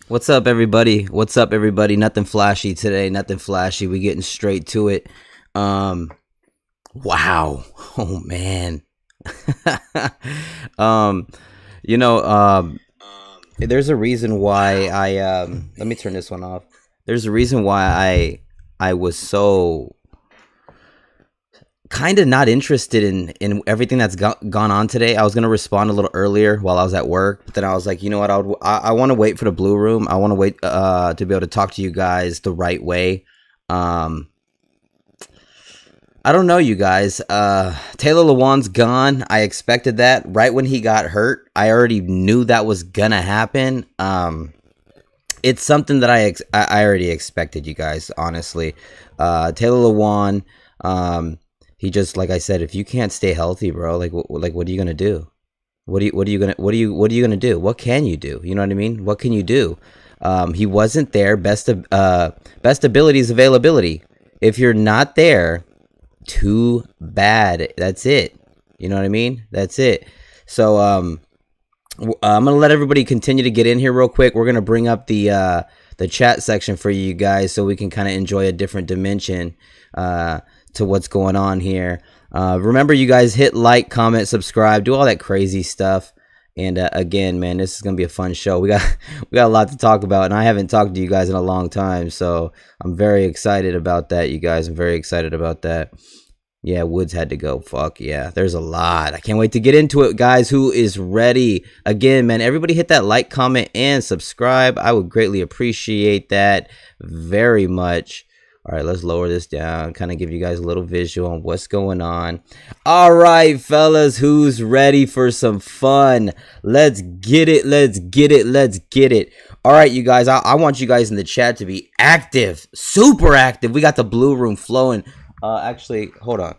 What's up, everybody? What's up, everybody? Nothing flashy today. Nothing flashy. We getting straight to it. Um, wow. Oh man. um, you know, there's a reason why let me turn this one off. There's a reason why I was so kind of not interested in everything that's gone on today. I was gonna respond a little earlier while I was at work, but then I was like, you know what? I want to wait for the blue room. I want to wait to be able to talk to you guys the right way. Um, I don't know, you guys. Taylor Lewan's gone. I expected that right when he got hurt. I already knew that was gonna happen. It's something that I already expected, you guys. Honestly, Taylor Lewan. He just, like I said, if you can't stay healthy, bro, like what are you gonna do? What are you gonna do? What can you do? You know what I mean? What can you do? He wasn't there. Best ability is availability. If you're not there, too bad. That's it. You know what I mean? That's it. So I'm gonna let everybody continue to get in here real quick. We're gonna bring up the chat section for you guys so we can kind of enjoy a different dimension to what's going on here. Remember, you guys, hit like, comment, subscribe, do all that crazy stuff. And again, man, this is gonna be a fun show. We got a lot to talk about, and I haven't talked to you guys in a long time, so I'm very excited about that, you guys. I'm very excited about that. Yeah, Woods had to go. Fuck yeah, there's a lot. I can't wait to get into it, guys. Who is ready? Again, man, everybody hit that like, comment, and subscribe. I would greatly appreciate that very much. All right, let's lower this down, kind of give you guys a little visual on what's going on. All right, fellas, who's ready for some fun? Let's get it. Let's get it. Let's get it. All right, you guys, I want you guys in the chat to be active, super active. We got the blue room flowing. Actually, hold on.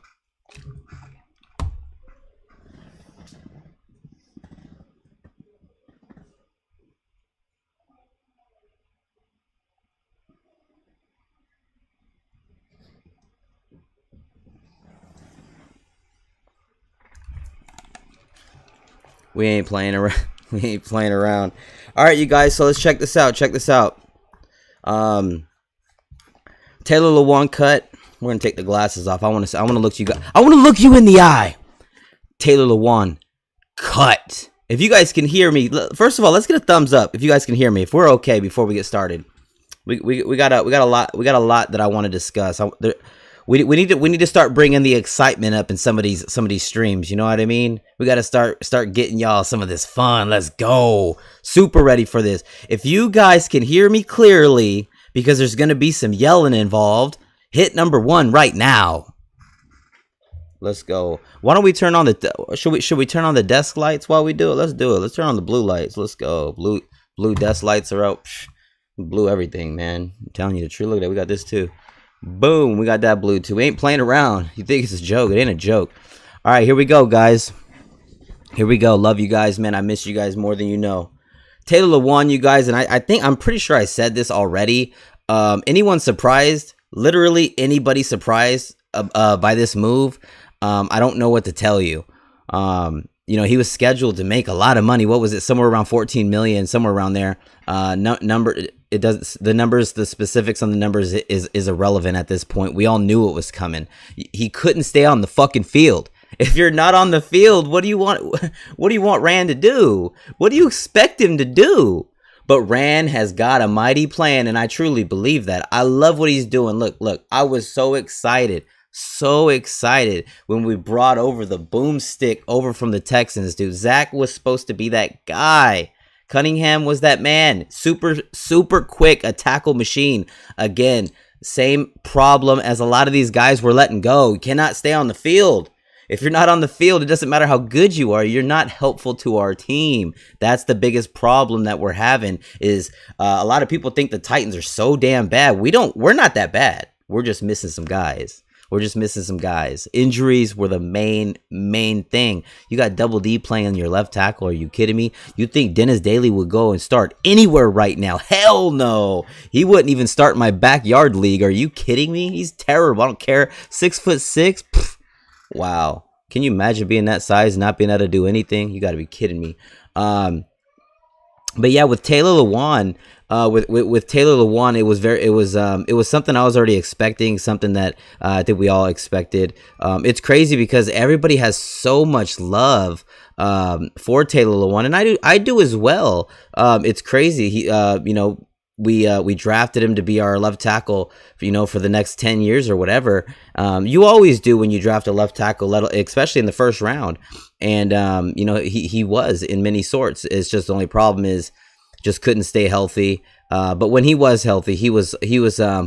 We ain't playing around. We ain't playing around. All right, you guys. So let's check this out. Check this out. Taylor Lewan cut. We're gonna take the glasses off. I want to look you guys. I want to look you in the eye. Taylor Lewan cut. If you guys can hear me, first of all, let's get a thumbs up. If you guys can hear me, if we're okay before we get started, we got a lot that I want to discuss. We need to start bringing the excitement up in some of these streams. You know what I mean? We got to start getting y'all some of this fun. Let's go. Super ready for this. If you guys can hear me clearly, because there's gonna be some yelling involved, hit number 1 right now. Let's go. Why don't we turn on the should we turn on the desk lights while we do it? Let's do it. Let's turn on the blue lights. Let's go. Blue desk lights are out. Blue everything, man. I'm telling you the truth. Look at that. We got this too. Boom, we got that blue too. We ain't playing around. You think it's a joke? It ain't a joke. All right, here we go, guys. Here we go. Love you guys, man. I miss you guys more than you know. Taylor Lewan, you guys, and I'm pretty sure I said this already. Anyone surprised? Literally anybody surprised by this move? I don't know what to tell you. He was scheduled to make a lot of money. What was it? Somewhere around 14 million, somewhere around there. The specifics on the numbers is irrelevant at this point. We all knew it was coming. He couldn't stay on the fucking field. If you're not on the field, what do you want? What do you want Rand to do? What do you expect him to do? But Rand has got a mighty plan, and I truly believe that. I love what he's doing. Look, I was so excited when we brought over the boomstick over from the Texans, dude. Zach was supposed to be that guy. Cunningham was that man. Super quick, a tackle machine. Again, same problem as a lot of these guys we're letting go. You cannot stay on the field. If you're not on the field, it doesn't matter how good you are. You're not helpful to our team. That's the biggest problem that we're having is a lot of people think the Titans are so damn bad. We're not that bad. We're just missing some guys. Injuries were the main thing. You got Double D playing on your left tackle. Are you kidding me? You think Dennis Daly would go and start anywhere right now? Hell no. He wouldn't even start in my backyard league. Are you kidding me? He's terrible. I don't care. 6'6". Pfft. Wow. Can you imagine being that size and not being able to do anything? You got to be kidding me. But yeah, with Taylor Lewan, with Taylor Lewan, it was something I was already expecting, something that I think we all expected. It's crazy because everybody has so much love for Taylor Lewan, and I do as well. It's crazy. We drafted him to be our left tackle, for the next 10 years or whatever. You always do when you draft a left tackle, especially in the first round. And he was in many sorts. It's just the only problem is just couldn't stay healthy. But when he was healthy, he was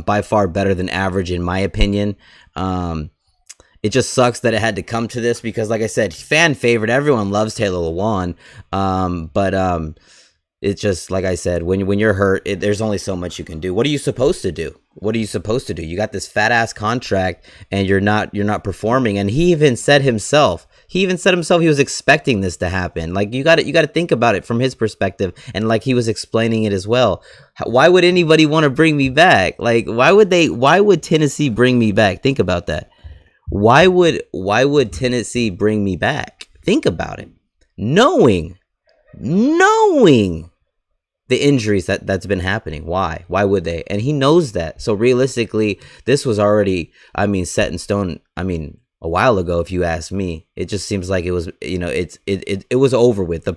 by far better than average in my opinion. It just sucks that it had to come to this because, like I said, fan favorite. Everyone loves Taylor Lewan. But it's just like I said, when you're hurt, there's only so much you can do. What are you supposed to do? What are you supposed to do? You got this fat ass contract, and you're not performing. And he even said himself he was expecting this to happen. Like you got to think about it from his perspective, and like he was explaining it as well. Why would anybody want to bring me back? Like why would Tennessee bring me back? Think about that. Why would Tennessee bring me back? Think about it. Knowing the injuries that's been happening. Why would they? And he knows that. So realistically, this was already, set in stone. A while ago, if you ask me. It just seems like it was, it was over with.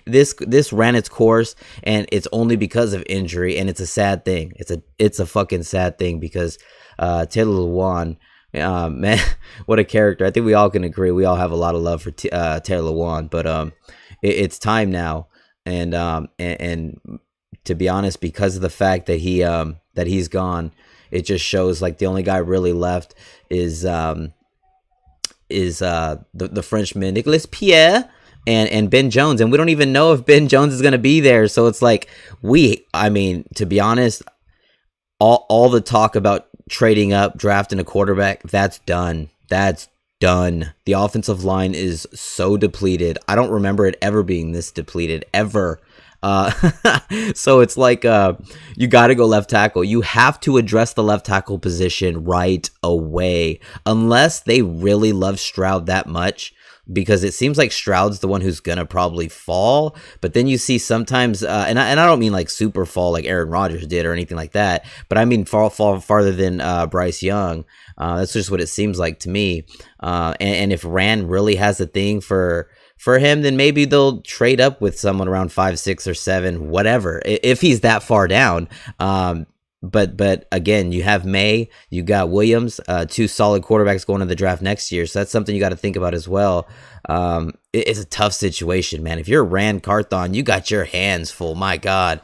This ran its course, and it's only because of injury, and it's a sad thing. It's a fucking sad thing because Taylor Lewan, man, what a character. I think we all can agree. We all have a lot of love for Taylor Lewan, but it's time now. And to be honest, because of the fact that he's gone, it just shows like the only guy really left is the Frenchman Nicolas Pierre and Ben Jones, and we don't even know if Ben Jones is gonna be there. So it's like to be honest, all the talk about trading up, drafting a quarterback, that's done. That's done. The offensive line is so depleted. I don't remember it ever being this depleted ever. So it's like you got to go left tackle. You have to address the left tackle position right away, unless they really love Stroud that much, because it seems like Stroud's the one who's gonna probably fall. But then you see sometimes, and I don't mean like super fall like Aaron Rodgers did or anything like that, but I mean fall farther than Bryce Young. That's just what it seems like to me. And if Rand really has a thing for him, then maybe they'll trade up with someone around 5, 6, or 7, whatever, if he's that far down. But again, you have May, you got Williams, 2 solid quarterbacks going to the draft next year. So that's something you got to think about as well. It's a tough situation, man. If you're Rand Carthon, you got your hands full. My God.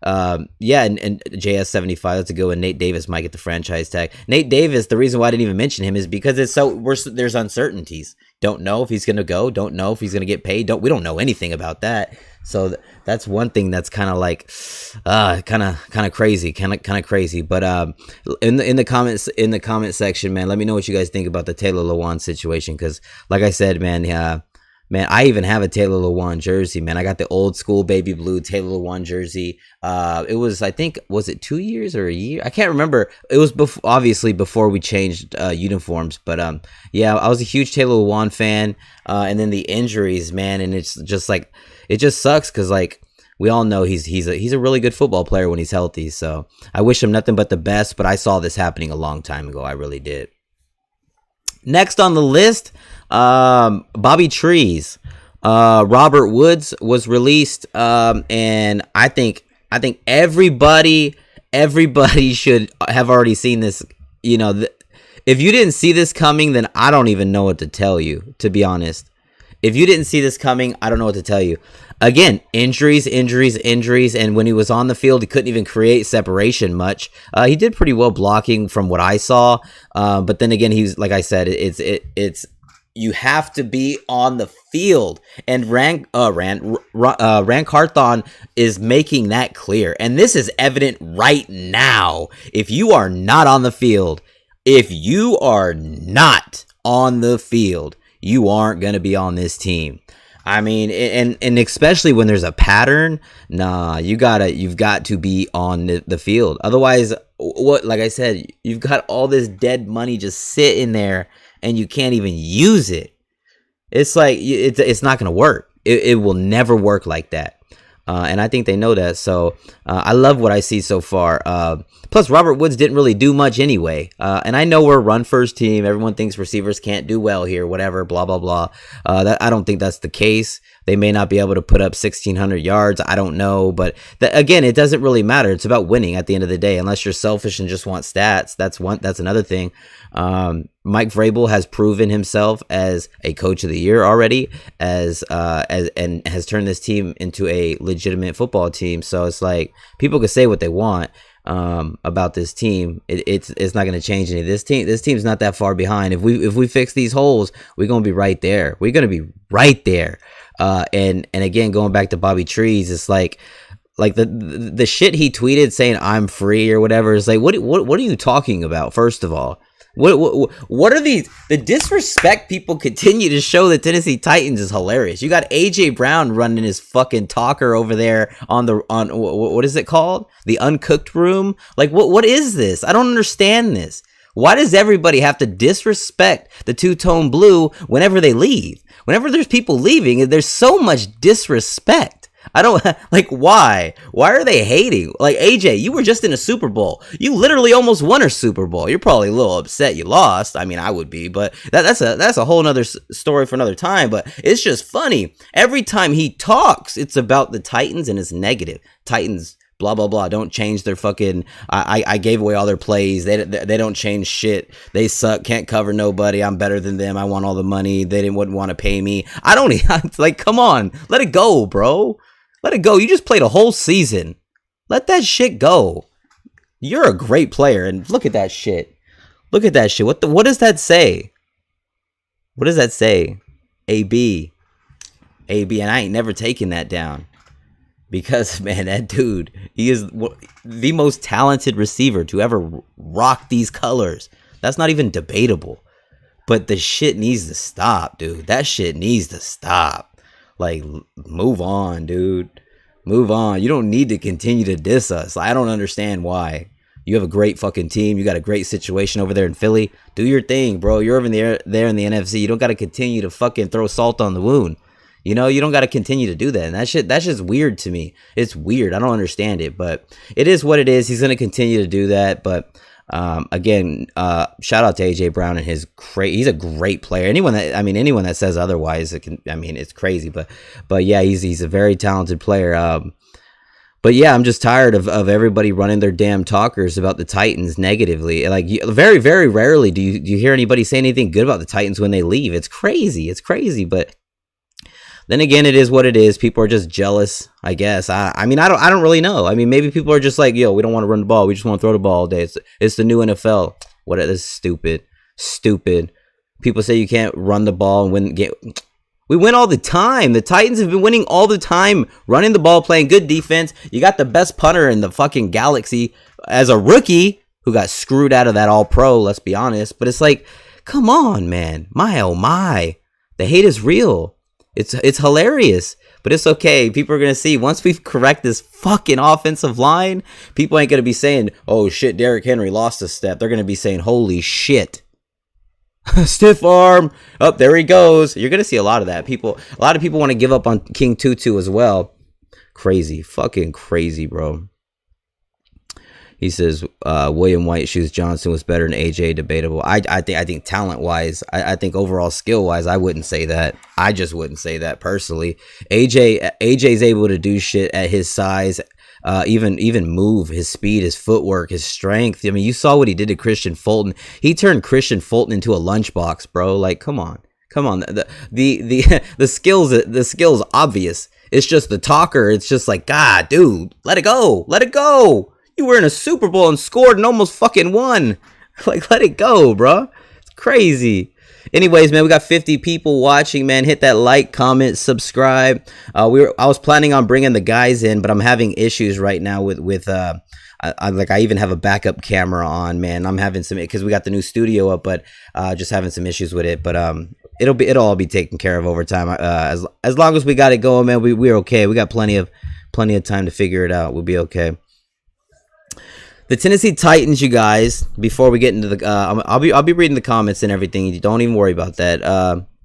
And JS75, that's a good one. Nate Davis might get the franchise tag. Nate Davis, the reason why I didn't even mention him is because there's uncertainties. Don't know if he's gonna go. Don't know if he's gonna get paid. We don't know anything about that. So that's one thing that's kind of like, kind of crazy. But in the comment section, man, let me know what you guys think about the Taylor Lewan situation. Because like I said, man, I even have a Taylor Lewan jersey, man. I got the old school baby blue Taylor Lewan jersey. It was, I think, was it 2 years or a year? I can't remember. It was obviously before we changed uniforms. But yeah, I was a huge Taylor Lewan fan. And then the injuries, man, and it's just like, it just sucks because like we all know he's a really good football player when he's healthy. So I wish him nothing but the best. But I saw this happening a long time ago. I really did. Next on the list, Bobby Trees. Robert Woods was released, and I think everybody should have already seen this. If you didn't see this coming, then I don't even know what to tell you, to be honest. If you didn't see this coming, I don't know what to tell you. Again, injuries, and when he was on the field, he couldn't even create separation much. He did pretty well blocking from what I saw, but then again, he's like I said, it's you have to be on the field, and Rand Carthon is making that clear, and this is evident right now. If you are not on the field, you aren't going to be on this team. I mean, and especially when there's a pattern, you've got to be on the field. Otherwise, like I said, you've got all this dead money just sitting there and you can't even use it. It's like, it's not going to work. It will never work like that. And I think they know that. So I love what I see so far. Plus, Robert Woods didn't really do much anyway. And I know we're a run-first team. Everyone thinks receivers can't do well here, whatever, blah, blah, blah. I don't think that's the case. They may not be able to put up 1,600 yards. I don't know. But again, it doesn't really matter. It's about winning at the end of the day. Unless you're selfish and just want stats, that's another thing. Mike Vrabel has proven himself as a coach of the year already, and has turned this team into a legitimate football team. So it's like people can say what they want about this team. It's not going to change any. This team's not that far behind. If we fix these holes, we're going to be right there. We're going to be right there. And again, going back to Bobby Trees, it's like the shit he tweeted saying I'm free or whatever is like, what are you talking about? First of all, what are these? The disrespect people continue to show the Tennessee Titans is hilarious. You got AJ Brown running his fucking talker over there on what is it called? The Uncooked Room. Like what is this? I don't understand this. Why does everybody have to disrespect the two-tone blue whenever they leave? Whenever there's people leaving, there's so much disrespect. I don't like why are they hating? Like, AJ, you were just in a Super Bowl. You literally almost won a Super Bowl. You're probably a little upset you lost. I mean, I would be, but that's a whole nother story for another time. But it's just funny. Every time he talks, it's about the Titans and it's negative. Titans, blah, blah, blah. Don't change their fucking, I gave away all their plays. They don't change shit. They suck. Can't cover nobody. I'm better than them. I want all the money. They wouldn't want to pay me. I don't like, come on, let it go, bro. Let it go. You just played a whole season. Let that shit go. You're a great player, and look at that shit. Look at that shit. What does that say? What does that say? AB. AB, and I ain't never taken that down. Because, man, that dude, he is the most talented receiver to ever rock these colors. That's not even debatable. But the shit needs to stop, dude. That shit needs to stop. Like, move on, dude. Move on. You don't need to continue to diss us. I don't understand why. You have a great fucking team. You got a great situation over there in Philly. Do your thing, bro. You're over there in the NFC. You don't got to continue to fucking throw salt on the wound. You know, you don't got to continue to do that. And that's just weird to me. It's weird. I don't understand it, but it is what it is. He's going to continue to do that. But again, shout out to AJ Brown and he's a great player. Anyone that says otherwise, it's crazy, but yeah, he's a very talented player. But yeah, I'm just tired of everybody running their damn talkers about the Titans negatively. Like, very, very rarely do you hear anybody say anything good about the Titans when they leave. It's crazy. But then again, it is what it is. People are just jealous, I guess. I don't really know. I mean, maybe people are just like, yo, we don't want to run the ball. We just want to throw the ball all day. It's the new NFL. What is stupid. People say you can't run the ball and win. We win all the time. The Titans have been winning all the time, running the ball, playing good defense. You got the best punter in the fucking galaxy as a rookie who got screwed out of that All-Pro, let's be honest. But it's like, come on, man. My, oh my. The hate is real. It's hilarious, but it's okay. People are going to see once we correct this fucking offensive line, people ain't going to be saying, oh shit, Derrick Henry lost a step. They're going to be saying, holy shit. Stiff arm. Oh, there he goes. You're going to see a lot of that. A lot of people want to give up on King Tutu as well. Crazy. Fucking crazy, bro. He says William White Shoes Johnson was better than AJ. Debatable. I think talent wise, I think overall skill wise, I wouldn't say that. I just wouldn't say that personally. AJ's able to do shit at his size, even move, his speed, his footwork, his strength. I mean, you saw what he did to Christian Fulton. He turned Christian Fulton into a lunchbox, bro. Like, come on. The skills obvious. It's just the talker. It's just like, God, dude, let it go. You were in a Super Bowl and scored and almost fucking won. Like, let it go, bro. It's crazy. Anyways, man, we got 50 people watching, man. Hit that like, comment, subscribe. I was planning on bringing the guys in, but I'm having issues right now with I even have a backup camera on, man. I'm having some, because we got the new studio up, but just having some issues with it. But it'll all be taken care of over time. As long as we got it going, man, we're okay. We got plenty of time to figure it out. We'll be okay. The Tennessee Titans, you guys, before we get into the I'll be reading the comments and everything. Don't even worry about that.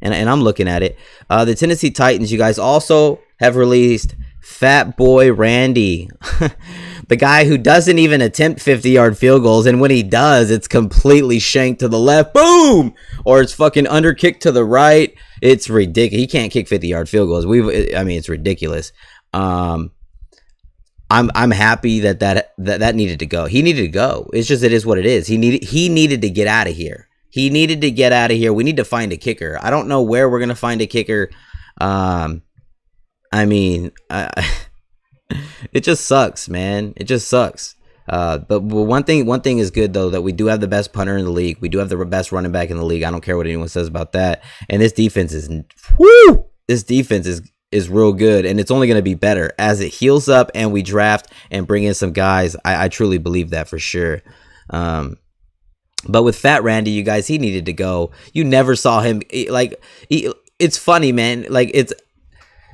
And I'm looking at it. The Tennessee Titans, you guys, also have released Fat boy Randy. The guy who doesn't even attempt 50-yard field goals, and when he does, it's completely shanked to the left, boom, or it's fucking under kicked to the right. It's ridiculous. He can't kick 50-yard field goals. I mean, it's ridiculous. I'm happy that needed to go. He needed to go. It's just, it is what it is. He needed to get out of here. He needed to get out of here. We need to find a kicker. I don't know where we're gonna find a kicker. I mean, it just sucks, man. It just sucks. But one thing is good though, that we do have the best punter in the league. We do have the best running back in the league. I don't care what anyone says about that. And this defense is, whoo! This defense is real good, and it's only going to be better as it heals up and we draft and bring in some guys. I truly believe that for sure. But with Fat Randy, you guys, he needed to go. You never saw him it's funny, man. Like,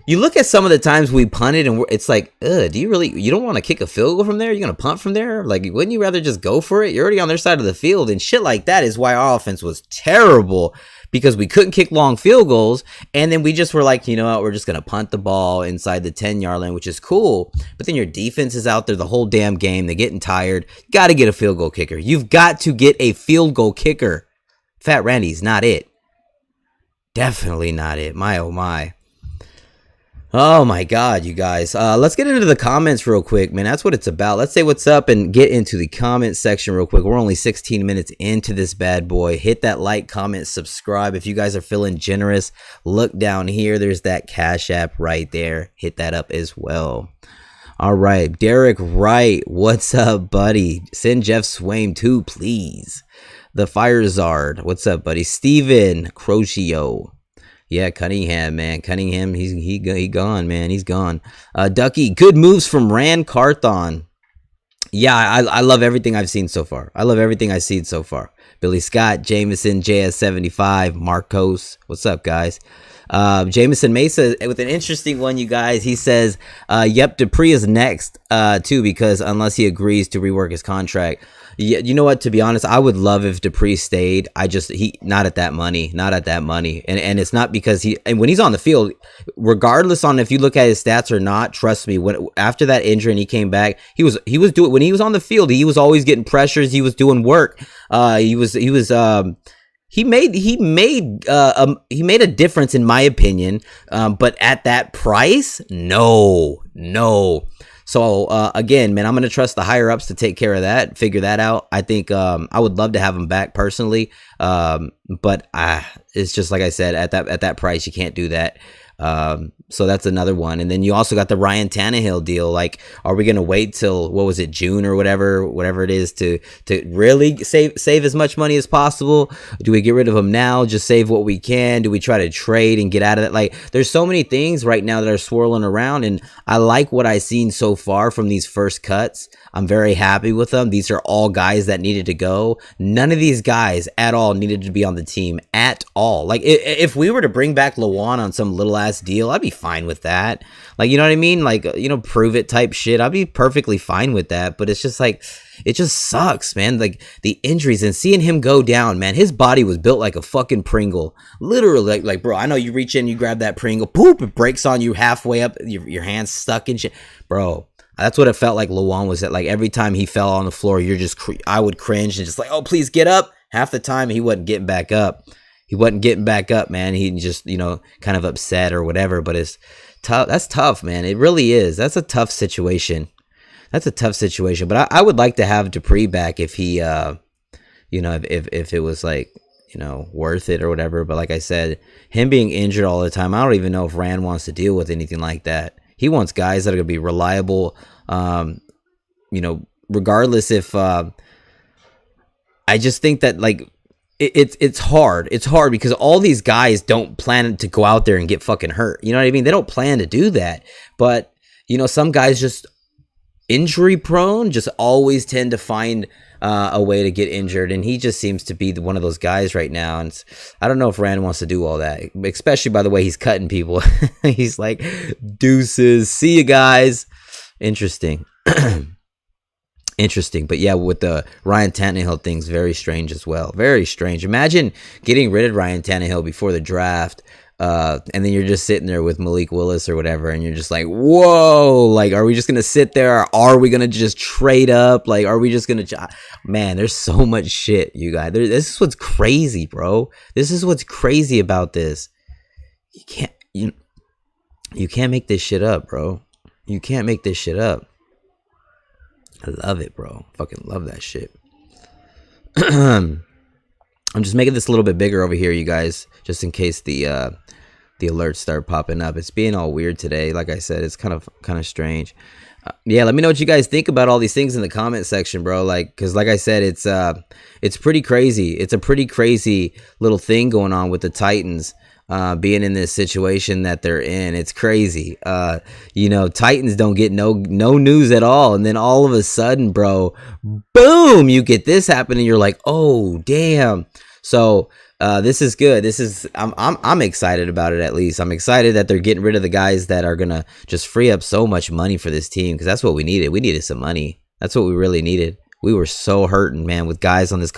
you look at some of the times we punted, and it's like, do you don't want to kick a field goal from there? You're going to punt from there? Like, wouldn't you rather just go for it? You're already on their side of the field, and shit like that is why our offense was terrible, because we couldn't kick long field goals, and then we just were like, you know what, we're just going to punt the ball inside the 10-yard line, which is cool, but then your defense is out there the whole damn game. They're getting tired. You got to get a field goal kicker. You've got to get a field goal kicker. Fat Randy's not it. Definitely not it. My, oh my. Oh my God, you guys. Let's get into the comments real quick, man. That's what it's about. Let's say what's up and get into the comment section real quick. We're only 16 minutes into this bad boy. Hit that like, comment, subscribe. If you guys are feeling generous, look down here. There's that Cash App right there. Hit that up as well. All right, Derek Wright, what's up, buddy? Send Jeff Swaim too, please. The Fire Zard, what's up, buddy? Steven Crocio. Yeah, Cunningham, man. Cunningham, he gone, man. He's gone. Ducky, good moves from Rand Carthon. Yeah, I love everything I've seen so far. I love everything I've seen so far. Billy Scott, Jameson, JS75, Marcos. What's up, guys? Jameson Mesa with an interesting one, you guys. He says, yep, Dupree is next, too, because unless he agrees to rework his contract. Yeah, you know what? To be honest, I would love if Dupree stayed. Not at that money, and it's not because when he's on the field, regardless on if you look at his stats or not. Trust me, after that injury and he came back, he was doing, when he was on the field, he was always getting pressures. He was doing work. He made a difference in my opinion. But at that price, no. So, again, man, I'm going to trust the higher ups to take care of that, figure that out. I think, I would love to have him back personally. But it's just, like I said, at that price, you can't do that. So that's another one. And then you also got the Ryan Tannehill deal. Like, are we going to wait till, what was it, June or whatever it is to really save as much money as possible? Do we get rid of him now? Just save what we can? Do we try to trade and get out of it? Like, there's so many things right now that are swirling around, and I like what I've seen so far from these first cuts. I'm very happy with them. These are all guys that needed to go. None of these guys at all needed to be on the team at all. Like, if we were to bring back Lewan on some little ass deal, I'd be fine with that. Like, you know what I mean? Like, prove it type shit. I'd be perfectly fine with that. But it's just like, it just sucks, man. Like, the injuries and seeing him go down, man. His body was built like a fucking Pringle. Literally, like bro, I know you reach in, you grab that Pringle, poop, it breaks on you halfway up, your hand's stuck and shit. Bro, that's what it felt like Lewan was at. Like, every time he fell on the floor, I would cringe and just like, oh, please get up. Half the time, he wasn't getting back up. Man. He just, kind of upset or whatever. But it's tough. That's tough, man. It really is. That's a tough situation. But I would like to have Dupree back if he, if it was like, worth it or whatever. But like I said, him being injured all the time, I don't even know if Rand wants to deal with anything like that. He wants guys that are going to be reliable, regardless if, I just think that, like, it's hard. It's hard because all these guys don't plan to go out there and get fucking hurt. You know what I mean? They don't plan to do that. But, some guys just injury prone, just always tend to find a way to get injured. And he just seems to be one of those guys right now. And I don't know if Rand wants to do all that, especially by the way he's cutting people. He's like, deuces. See you guys. Interesting. Interesting. But yeah, with the Ryan Tannehill thing's very strange as well. Very strange. Imagine getting rid of Ryan Tannehill before the draft. And then you're just sitting there with Malik Willis or whatever, and you're just like, whoa, like, are we just gonna sit there, or are we gonna just trade up? Like, are we just gonna man, there's so much shit, you guys. This is what's crazy, bro. This is what's crazy about this. You can't make this shit up, bro. You can't make this shit up. I love it, bro. Fucking love that shit. I'm just making this a little bit bigger over here, you guys, just in case the alerts start popping up. It's being all weird today. Like I said, it's kind of strange. Yeah, let me know what you guys think about all these things in the comment section, bro. Like, because like I said, it's pretty crazy. It's a pretty crazy little thing going on with the Titans. Being in this situation that they're in. It's crazy. Titans don't get no news at all, and then all of a sudden, bro, boom, you get this happening. You're like, oh damn. So this is good. I'm excited about it. At least I'm excited that they're getting rid of the guys that are gonna just free up so much money for this team, because that's what we needed. We needed some money. That's what we really needed. We were so hurting, man, with guys on this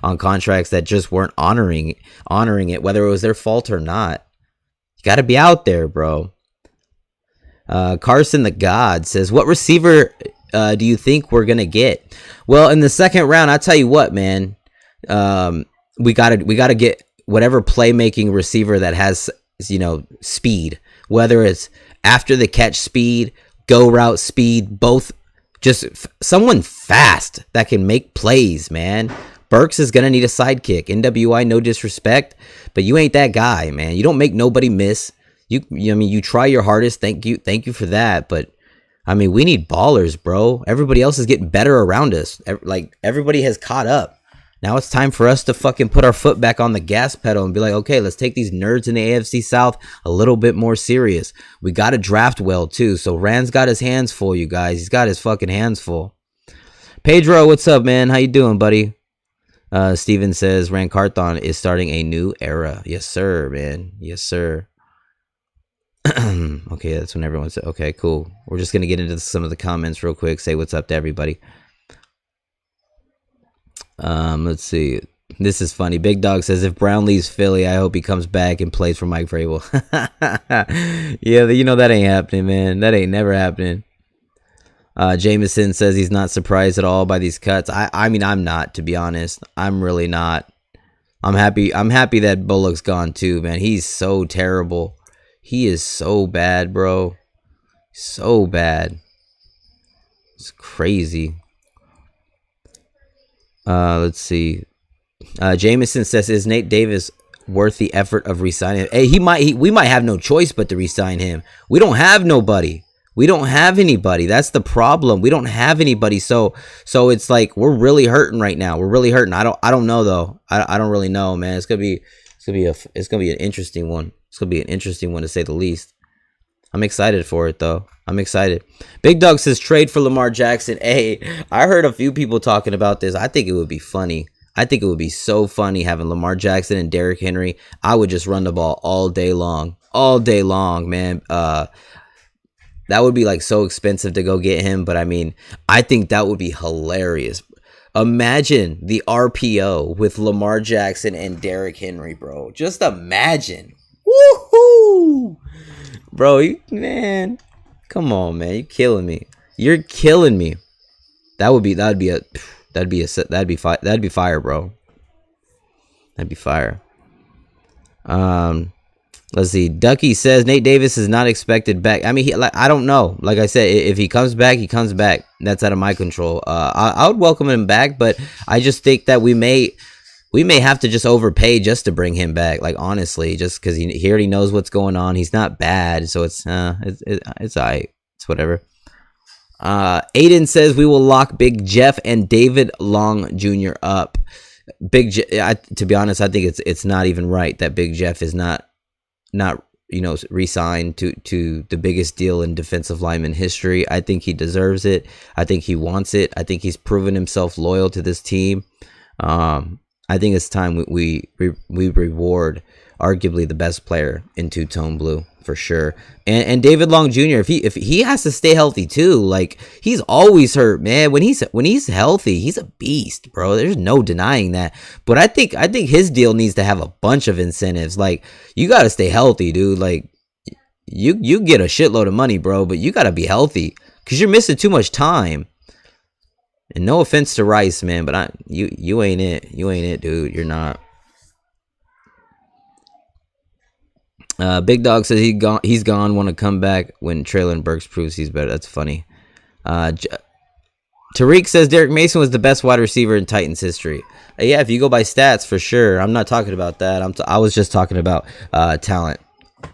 on contracts that just weren't honoring it, whether it was their fault or not. You got to be out there, bro. Carson the God says, "What receiver do you think we're gonna get?" Well, in the second round, I tell you what, man, we gotta get whatever playmaking receiver that has speed, whether it's after the catch speed, go route speed, both. Just someone fast that can make plays, man. Burks is gonna need a sidekick. NWI, no disrespect, but you ain't that guy, man. You don't make nobody miss. You try your hardest. Thank you for that. But I mean, we need ballers, bro. Everybody else is getting better around us. Everybody has caught up. Now it's time for us to fucking put our foot back on the gas pedal and be like, okay, let's take these nerds in the AFC South a little bit more serious. We got to draft well, too. So Rand's got his hands full, you guys. He's got his fucking hands full. Pedro, what's up, man? How you doing, buddy? Steven says, Rand Carthon is starting a new era. Yes, sir, man. Yes, sir. Okay, that's when everyone said, okay, cool. We're just going to get into some of the comments real quick. Say what's up to everybody. Let's see. This is funny. Big Dog says, if Brown leaves Philly, I hope he comes back and plays for Mike Vrabel. Yeah, that ain't happening, man. That ain't never happening. Jameson says he's not surprised at all by these cuts. I mean, I'm not, to be honest. I'm really not. I'm happy that Bullock's gone too, man. He's so terrible. He is so bad, bro. So bad. It's crazy. Let's see. Jameson says, is Nate Davis worth the effort of resigning him? Hey, we might have no choice but to resign him. We don't have nobody. We don't have anybody. That's the problem. We don't have anybody. So it's like we're really hurting right now. We're really hurting. I don't know though. I don't really know, man. It's gonna be an interesting one. It's gonna be an interesting one to say the least. I'm excited for it though. I'm excited. Big Dog says trade for Lamar Jackson. Hey, I heard a few people talking about this. I think it would be funny. I think it would be so funny having Lamar Jackson and Derrick Henry. I would just run the ball all day long. All day long, man. That would be like so expensive to go get him, but I mean, I think that would be hilarious. Imagine the RPO with Lamar Jackson and Derrick Henry, bro. Just imagine. Woohoo! Bro, man. Come on, man. You're killing me. You're killing me. That'd be fire, bro. That'd be fire. Let's see. Ducky says Nate Davis is not expected back. I mean, I don't know. Like I said, if he comes back, he comes back. That's out of my control. I would welcome him back, but I just think that we may have to just overpay just to bring him back. Like, honestly, just because he already knows what's going on. He's not bad, so it's all right. It's whatever. Aiden says we will lock Big Jeff and David Long Jr. up. To be honest, I think it's not even right that Big Jeff is not re-signed to the biggest deal in defensive lineman history. I think he deserves it. I think he wants it. I think he's proven himself loyal to this team. I think it's time we reward arguably the best player in two-tone blue for sure. And David Long Jr., if he has to stay healthy too, like he's always hurt, man. When he's healthy, he's a beast, bro. There's no denying that. But I think his deal needs to have a bunch of incentives. Like you got to stay healthy, dude. Like you get a shitload of money, bro, but you got to be healthy because you're missing too much time. And no offense to Rice, man, but you ain't it. You ain't it, dude. You're not. Big Dog says he's gone. Want to come back when Traylon Burks proves he's better. That's funny. Tariq says Derek Mason was the best wide receiver in Titans history. Yeah, if you go by stats, for sure. I'm not talking about that. I was just talking about talent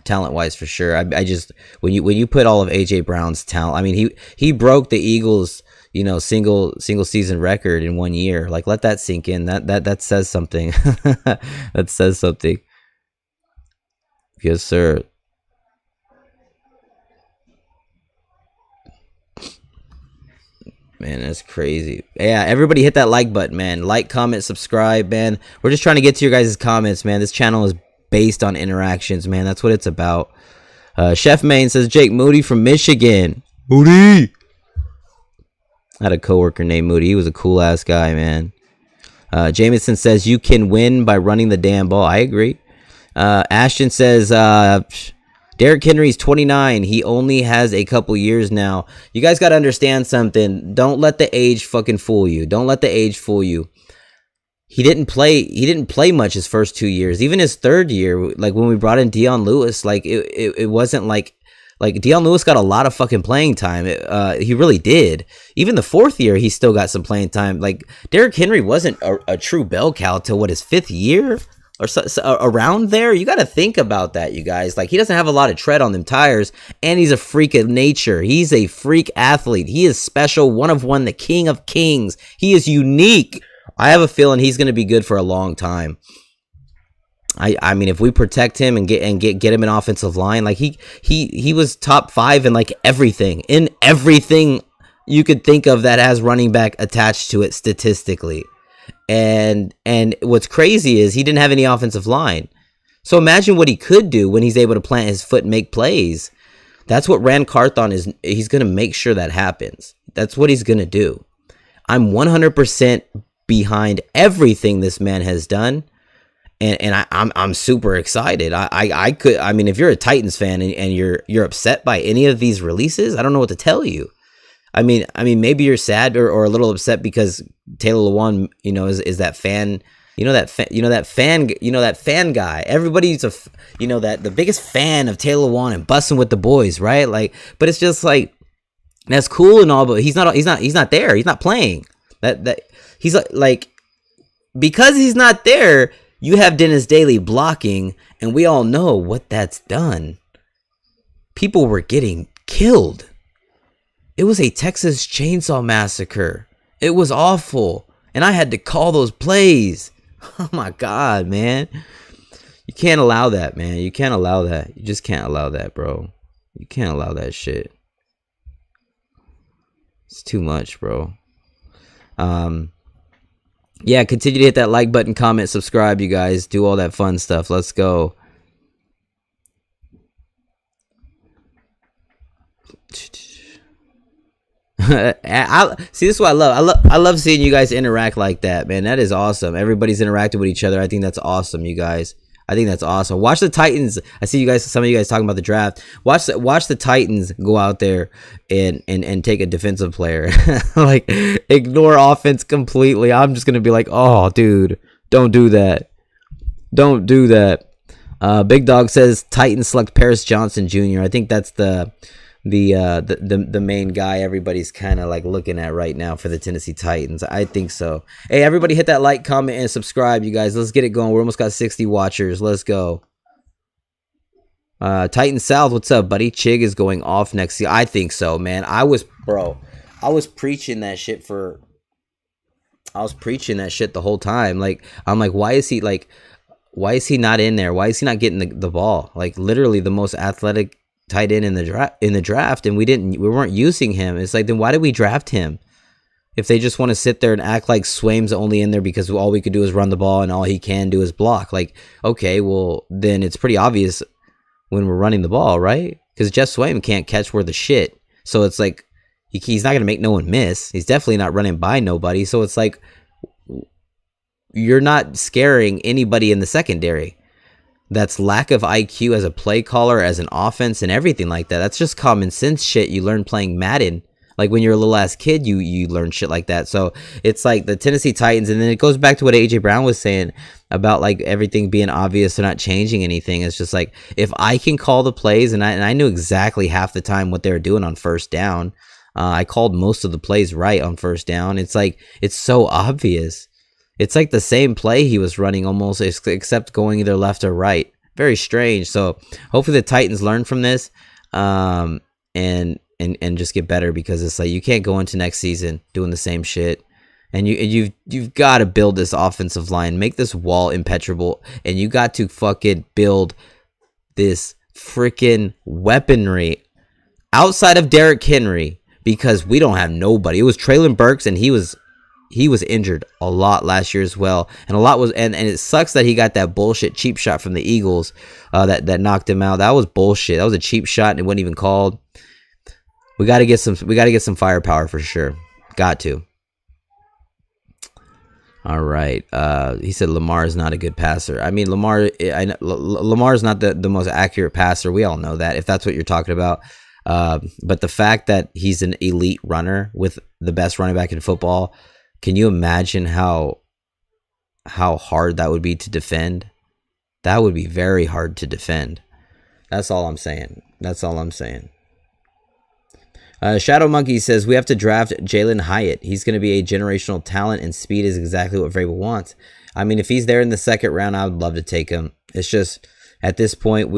wise, for sure. I just when you put all of AJ Brown's talent, I mean he broke the Eagles, single season record in 1 year. Like let that sink in. That says something. That says something. Yes, sir. Man, that's crazy. Yeah, everybody hit that like button, man. Like, comment, subscribe, man. We're just trying to get to your guys' comments, man. This channel is based on interactions, man. That's what it's about. Chef Main says Jake Moody from Michigan. Moody! I had a coworker named Moody. He was a cool-ass guy, man. Jameson says you can win by running the damn ball. I agree. Ashton says Derrick Henry's 29. He only has a couple years now. You guys got to understand something. Don't let the age fucking fool you. Don't let the age fool you. He didn't play much his first 2 years. Even his third year, like when we brought in Dion Lewis, like it wasn't like Dion Lewis got a lot of fucking playing time. He really did. Even the fourth year, he still got some playing time. Like Derrick Henry wasn't a true bell cow till what, his fifth year? Or so around there. You got to think about that, you guys. Like he doesn't have a lot of tread on them tires, and he's a freak of nature. He's a freak athlete. He is special, one of one, the king of kings. He is unique. I have a feeling he's going to be good for a long time. I mean, if we protect him and get him an offensive line, like he was top 5 in like everything you could think of that has running back attached to it statistically. And what's crazy is he didn't have any offensive line. So imagine what he could do when he's able to plant his foot and make plays. That's what Rand Carthon is. He's going to make sure that happens. That's what he's going to do. I'm 100% behind everything this man has done. And I'm super excited. I mean, if you're a Titans fan and you're upset by any of these releases, I don't know what to tell you. I mean, maybe you're sad or a little upset because Taylor Lewan, is that fan, that fan guy. Everybody's the biggest fan of Taylor Lewan and busting with the boys, right? Like, but it's just like that's cool and all, but he's not there. He's not playing. That he's like because he's not there. You have Dennis Daly blocking, and we all know what that's done. People were getting killed. It was a Texas Chainsaw Massacre. It was awful. And I had to call those plays. Oh my God, man. You can't allow that, man. You can't allow that. You just can't allow that, bro. You can't allow that shit. It's too much, bro. Yeah, continue to hit that like button, comment, subscribe, you guys. Do all that fun stuff. Let's go. See, this is what I love. I love seeing you guys interact like that, man. That is awesome. Everybody's interacting with each other. I think that's awesome, you guys. I think that's awesome. Watch the Titans. I see you guys. Some of you guys talking about the draft. Watch the Titans go out there and take a defensive player. Like ignore offense completely. I'm just gonna be like, oh, dude, don't do that. Don't do that. Big Dog says Titans select Paris Johnson Jr. I think that's the main guy everybody's kind of like looking at right now for the Tennessee Titans. I think so. Hey, everybody hit that like, comment, and subscribe, you guys. Let's get it going. We're almost got 60 watchers. Let's go. Titan South, what's up, buddy? Chig is going off next year. I think so, man. I was preaching that shit the whole time. Like, I'm like, why is he not in there? Why is he not getting the ball? Like, literally the most athletic tight end in the draft, and we weren't using him. It's like, then why did we draft him? If they just want to sit there and act like Swaim's only in there because all we could do is run the ball and all he can do is block, like, okay, well, then it's pretty obvious when we're running the ball, right? Because Jeff Swaim can't catch worth a shit. So it's like, he's not going to make no one miss. He's definitely not running by nobody. So it's like, you're not scaring anybody in the secondary. That's lack of IQ as a play caller, as an offense, and everything like that. That's just common sense shit you learn playing Madden. Like when you're a little ass kid, you learn shit like that. So it's like the Tennessee Titans, and then it goes back to what AJ Brown was saying about like everything being obvious. They're not changing anything. It's just like, if I can call the plays, and I knew exactly half the time what they were doing on first down. I called most of the plays right on first down. It's like, it's so obvious. It's like the same play he was running almost, except going either left or right. Very strange. So hopefully the Titans learn from this, and just get better, because it's like, you can't go into next season doing the same shit. And you've got to build this offensive line, make this wall impenetrable, and you got to fucking build this freaking weaponry outside of Derrick Henry, because we don't have nobody. It was Traylon Burks, and he was injured a lot last year as well, and a lot was, and it sucks that he got that bullshit cheap shot from the Eagles that knocked him out. That was bullshit. That was a cheap shot, and it wasn't even called. We got to get some firepower for sure. Got to. All right. He said Lamar is not a good passer. I mean, Lamar is not the most accurate passer. We all know that, if that's what you're talking about. But the fact that he's an elite runner with the best running back in football, can you imagine how hard that would be to defend? That would be very hard to defend. That's all I'm saying. Shadow Monkey says we have to draft Jalen Hyatt. He's going to be a generational talent, and speed is exactly what Vrabel wants. I mean, if he's there in the second round, I would love to take him. It's just, at this point,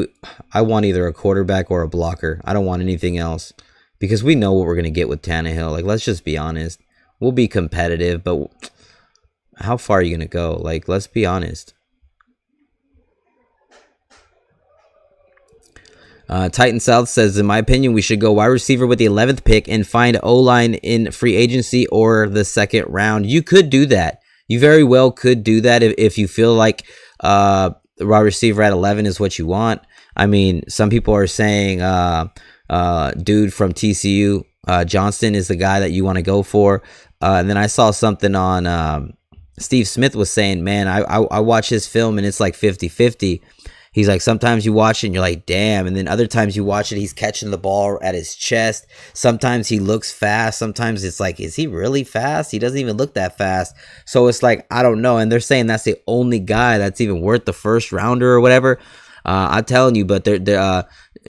I want either a quarterback or a blocker. I don't want anything else, because we know what we're going to get with Tannehill. Like, let's just be honest. We'll be competitive, but how far are you going to go? Like, let's be honest. Titan South says, in my opinion, we should go wide receiver with the 11th pick and find O-line in free agency or the second round. You could do that. You very well could do that if you feel like the wide receiver at 11 is what you want. I mean, some people are saying dude from TCU, Johnston, is the guy that you want to go for. And then I saw something on Steve Smith was saying, man, I watch his film and it's like 50-50. He's like, sometimes you watch it and you're like, damn. And then other times you watch it, he's catching the ball at his chest. Sometimes he looks fast. Sometimes it's like, is he really fast? He doesn't even look that fast. So it's like, I don't know. And they're saying that's the only guy that's even worth the first rounder or whatever. I'm telling you, but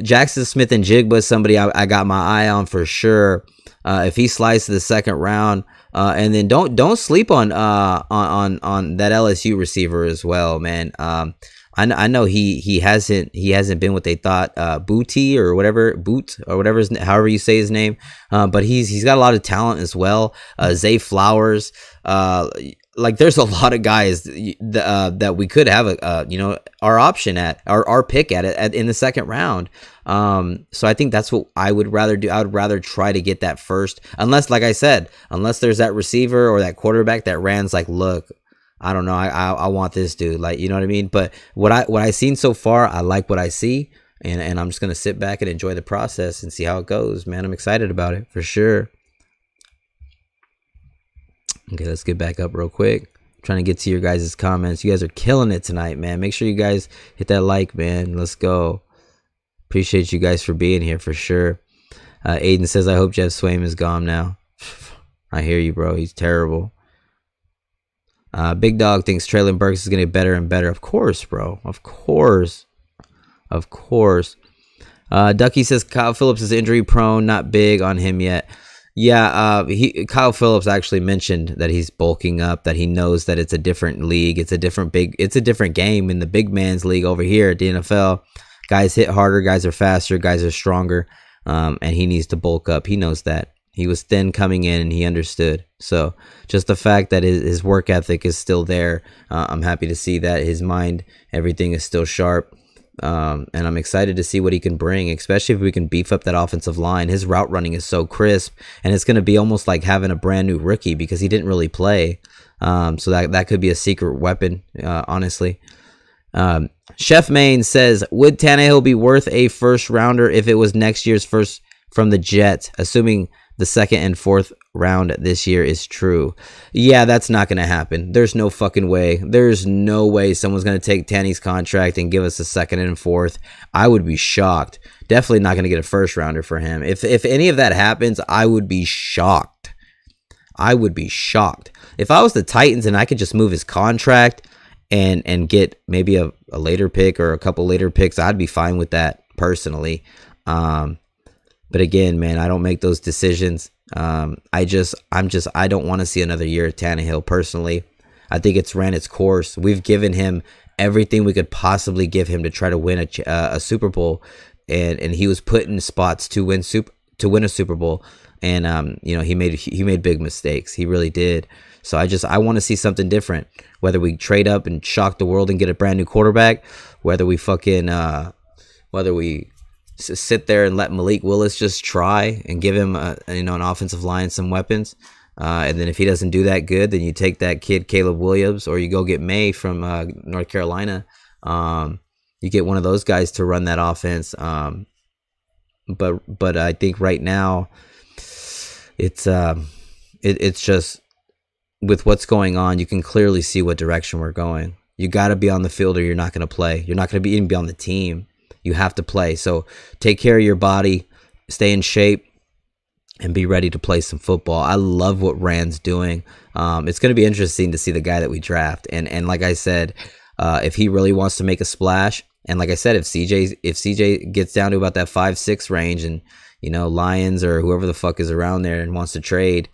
Jackson Smith and Jigba is somebody I got my eye on for sure. If he slides to the second round, and then don't sleep on that LSU receiver as well, man. I know he hasn't been what they thought, Booty or whatever, however you say his name, but he's got a lot of talent as well. Zay Flowers, like there's a lot of guys that we could have our option at our pick at it in the second round. So I think that's what I would rather do. I would rather try to get that first, unless, like I said, there's that receiver or that quarterback that Rand's like, look, I don't know, I want this dude, like, you know what I mean? But what I seen so far, I like what I see, and I'm just gonna sit back and enjoy the process and see how it goes, man. I'm excited about it for sure. Okay, let's get back up real quick. I'm trying to get to your guys' comments. You guys are killing it tonight, man. Make sure you guys hit that like, man. Let's go. Appreciate you guys for being here for sure. Aiden says, I hope Jeff Swaim is gone now. I hear you, bro. He's terrible. Big Dog thinks Traylon Burks is going to get better and better. Of course, bro. Of course. Ducky says Kyle Phillips is injury prone. Not big on him yet. Yeah, Kyle Phillips actually mentioned that he's bulking up, that he knows that it's a different league. It's a different game in the big man's league over here at the NFL. Guys hit harder. Guys are faster. Guys are stronger. And he needs to bulk up. He knows that. He was thin coming in, and he understood. So just the fact that his work ethic is still there, I'm happy to see that. His mind, everything is still sharp. And I'm excited to see what he can bring, especially if we can beef up that offensive line. His route running is so crisp, and it's going to be almost like having a brand new rookie because he didn't really play. So that could be a secret weapon, honestly. Chef Maine says, would Tannehill be worth a first rounder if it was next year's first from the Jets, assuming the second and fourth round this year is true? Yeah, that's not going to happen. There's no fucking way. There's no way someone's going to take Tanny's contract and give us a second and fourth. I would be shocked. Definitely not going to get a first rounder for him. If any of that happens, I would be shocked. I would be shocked. If I was the Titans and I could just move his contract and get maybe a later pick or a couple later picks, I'd be fine with that personally. But again, man, I don't make those decisions. I don't want to see another year of Tannehill personally. I think it's ran its course. We've given him everything we could possibly give him to try to win a Super Bowl, and he was put in spots to win a Super Bowl. And he made big mistakes. He really did. So I want to see something different. Whether we trade up and shock the world and get a brand new quarterback, whether we sit there and let Malik Willis just try and give him an offensive line, some weapons, and then if he doesn't do that good, then you take that kid Caleb Williams, or you go get May from North Carolina. You get one of those guys to run that offense. But I think right now it's just, with what's going on, you can clearly see what direction we're going. You got to be on the field or you're not going to play. You're not going to even be on the team. You have to play. So take care of your body, stay in shape, and be ready to play some football. I love what Rand's doing. It's going to be interesting to see the guy that we draft. And like I said, if he really wants to make a splash, and like I said, if CJ gets down to about that 5-6 range, and Lions or whoever the fuck is around there and wants to trade,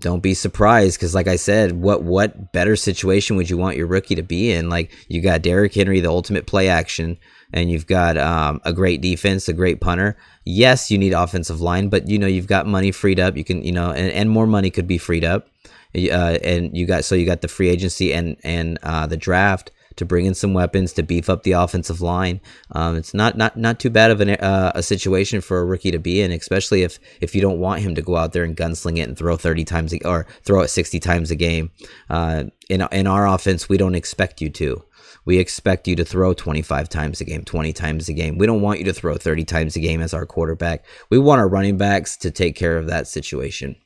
don't be surprised, because like I said, what better situation would you want your rookie to be in? Like, you got Derrick Henry, the ultimate play action, and you've got a great defense, a great punter. Yes, you need offensive line, but you've got money freed up. You can and more money could be freed up. And you got the free agency and the draft to bring in some weapons to beef up the offensive line. It's not too bad of a situation for a rookie to be in, especially if you don't want him to go out there and gunsling it and throw 30 times or throw it 60 times a game. In our offense, we don't expect you to. We expect you to throw 25 times a game, 20 times a game. We don't want you to throw 30 times a game as our quarterback. We want our running backs to take care of that situation.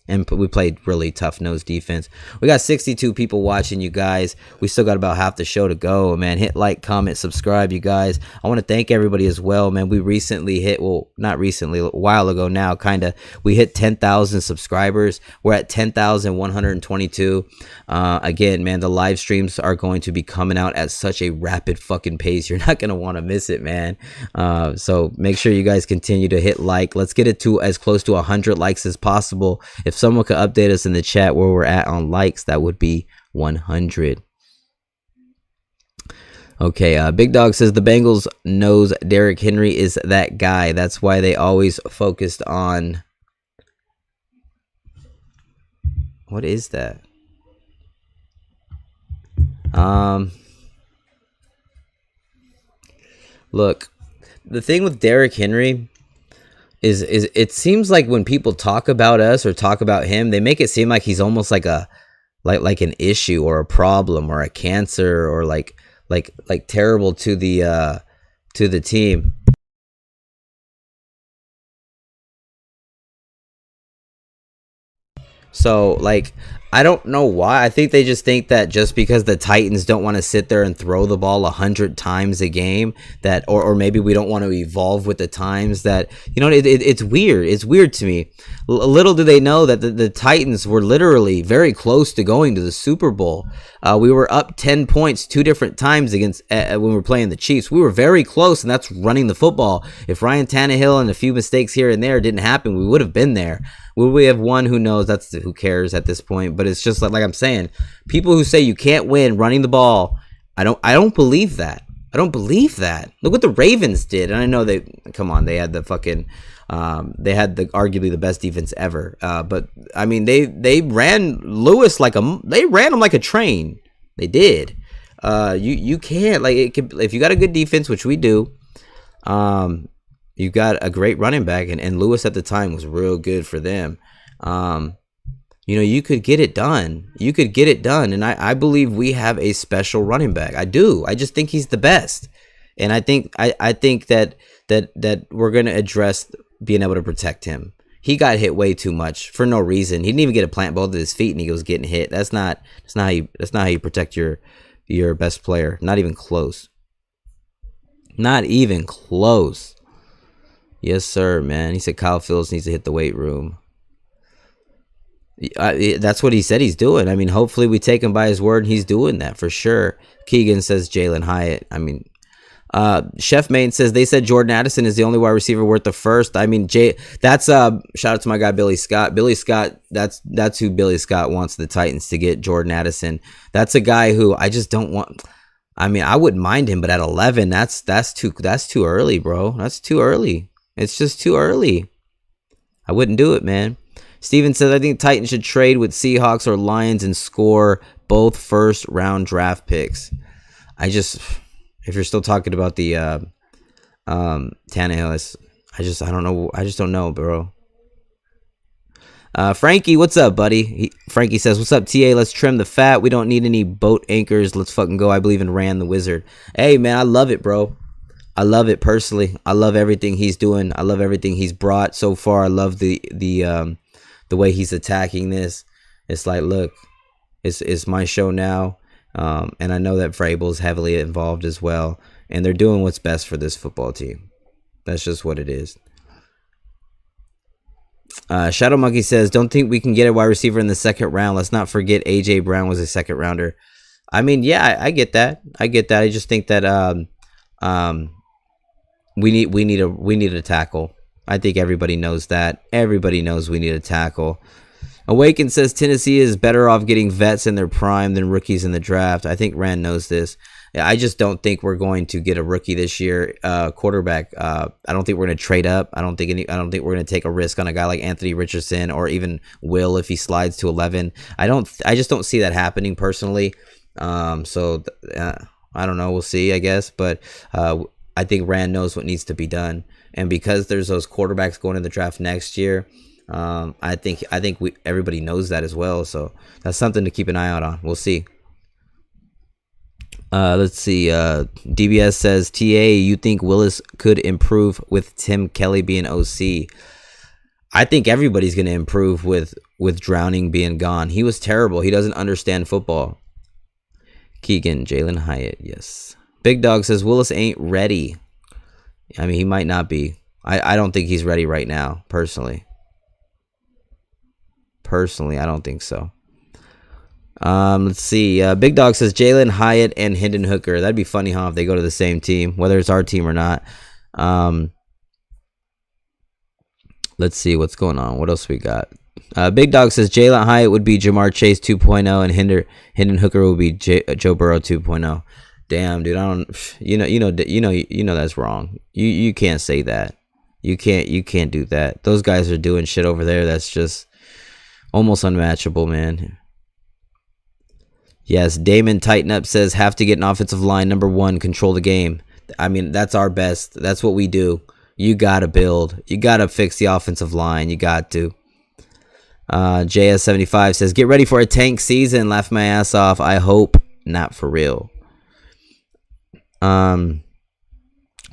And we played really tough-nosed defense. We got 62 people watching, you guys. We still got about half the show to go, man. Hit like, comment, subscribe, you guys. I want to thank everybody as well, man. We recently hit, well, not recently, a while ago now, kind of. We hit 10,000 subscribers. We're at 10,122. Again, man, the live streams are going to be coming out at such a rapid fucking pace. You're not going to want to miss it, man. So make sure you guys continue to hit like. Let's get it to as close to 100 likes as possible. If someone could update us in the chat where we're at on likes, that would be 100. Okay, Big Dog says the Bengals knows Derrick Henry is that guy. That's why they always focused on... What is that? Look, the thing with Derrick Henry is it seems like when people talk about us or talk about him, they make it seem like he's almost like an issue or a problem or a cancer or like terrible to the team. So, like, I don't know why. I think they just think that just because the Titans don't want to sit there and throw the ball 100 times a game, that, or maybe we don't want to evolve with the times, that, it's weird. It's weird to me. Little do they know that the Titans were literally very close to going to the Super Bowl. We were up 10 points 2 different times against when we were playing the Chiefs. We were very close, and that's running the football. If Ryan Tannehill and a few mistakes here and there didn't happen, we would have been there. Will we have won? Who knows? Who cares at this point. But it's just like I'm saying, people who say you can't win running the ball, I don't believe that. I don't believe that. Look what the Ravens did. And I know they had the fucking they had arguably the best defense ever. But I mean, they ran Lewis they ran him like a train. They did. You can't, like, it could, if you got a good defense, which we do. You got a great running back, and Lewis at the time was real good for them. You could get it done. You could get it done, and I believe we have a special running back. I do. I just think he's the best, and I think that we're gonna address being able to protect him. He got hit way too much for no reason. He didn't even get to plant both of his feet, and he was getting hit. That's not how you protect your best player. Not even close. Not even close. Yes, sir, man. He said Kyle Phillips needs to hit the weight room. That's what he said he's doing. I mean, hopefully we take him by his word, and he's doing that for sure. Keegan says Jalen Hyatt. I mean, Chef Main says they said Jordan Addison is the only wide receiver worth the first. I mean, that's shout out to my guy Billy Scott. Billy Scott, that's who Billy Scott wants the Titans to get, Jordan Addison. That's a guy who I just don't want. I mean, I wouldn't mind him, but at 11, that's too early, bro. That's too early. It's just too early. I wouldn't do it, man. Steven says, I think Titans should trade with Seahawks or Lions and score both first round draft picks. If you're still talking about the Tannehill, I don't know. I just don't know, bro. Frankie, what's up, buddy? Frankie says, what's up, TA? Let's trim the fat. We don't need any boat anchors. Let's fucking go. I believe in Rand the Wizard. Hey, man, I love it, bro. I love it personally. I love everything he's doing. I love everything he's brought so far. I love the way he's attacking this. It's like, look, it's my show now, and I know that Vrabel's heavily involved as well, and they're doing what's best for this football team. That's just what it is. Shadow Monkey says, don't think we can get a wide receiver in the second round. Let's not forget AJ Brown was a second rounder. I mean, yeah, I get that. I just think that we need a tackle. I think everybody knows that. Everybody knows we need a tackle. Awaken says Tennessee is better off getting vets in their prime than rookies in the draft. I think Rand knows this. I just don't think we're going to get a rookie this year. Quarterback. I don't think we're going to trade up. I don't think we're going to take a risk on a guy like Anthony Richardson or even Will if he slides to 11. I just don't see that happening personally. I don't know. We'll see, I guess. But I think Rand knows what needs to be done. And because there's those quarterbacks going in the draft next year, I think everybody knows that as well. So that's something to keep an eye out on. We'll see. Let's see. DBS says, TA, you think Willis could improve with Tim Kelly being OC? I think everybody's going to improve with Drowning being gone. He was terrible. He doesn't understand football. Keegan, Jalen Hyatt, yes. Big Dog says Willis ain't ready. I mean, he might not be. I don't think he's ready right now, personally. I don't think so. Let's see. Big Dog says Jalen Hyatt and Hendon Hooker. That'd be funny, huh, if they go to the same team, whether it's our team or not. Let's see what's going on. What else we got? Big Dog says Jalen Hyatt would be Jamar Chase 2.0 and Hendon Hooker would be Joe Burrow 2.0. Damn, dude, I don't. You know that's wrong. You can't say that. You can't do that. Those guys are doing shit over there that's just almost unmatchable, man. Yes, Damon Tighten Up says have to get an offensive line. Number one, control the game. I mean, that's our best. That's what we do. You gotta build. You gotta fix the offensive line. You got to. JS75 says get ready for a tank season. Laugh my ass off. I hope not for real.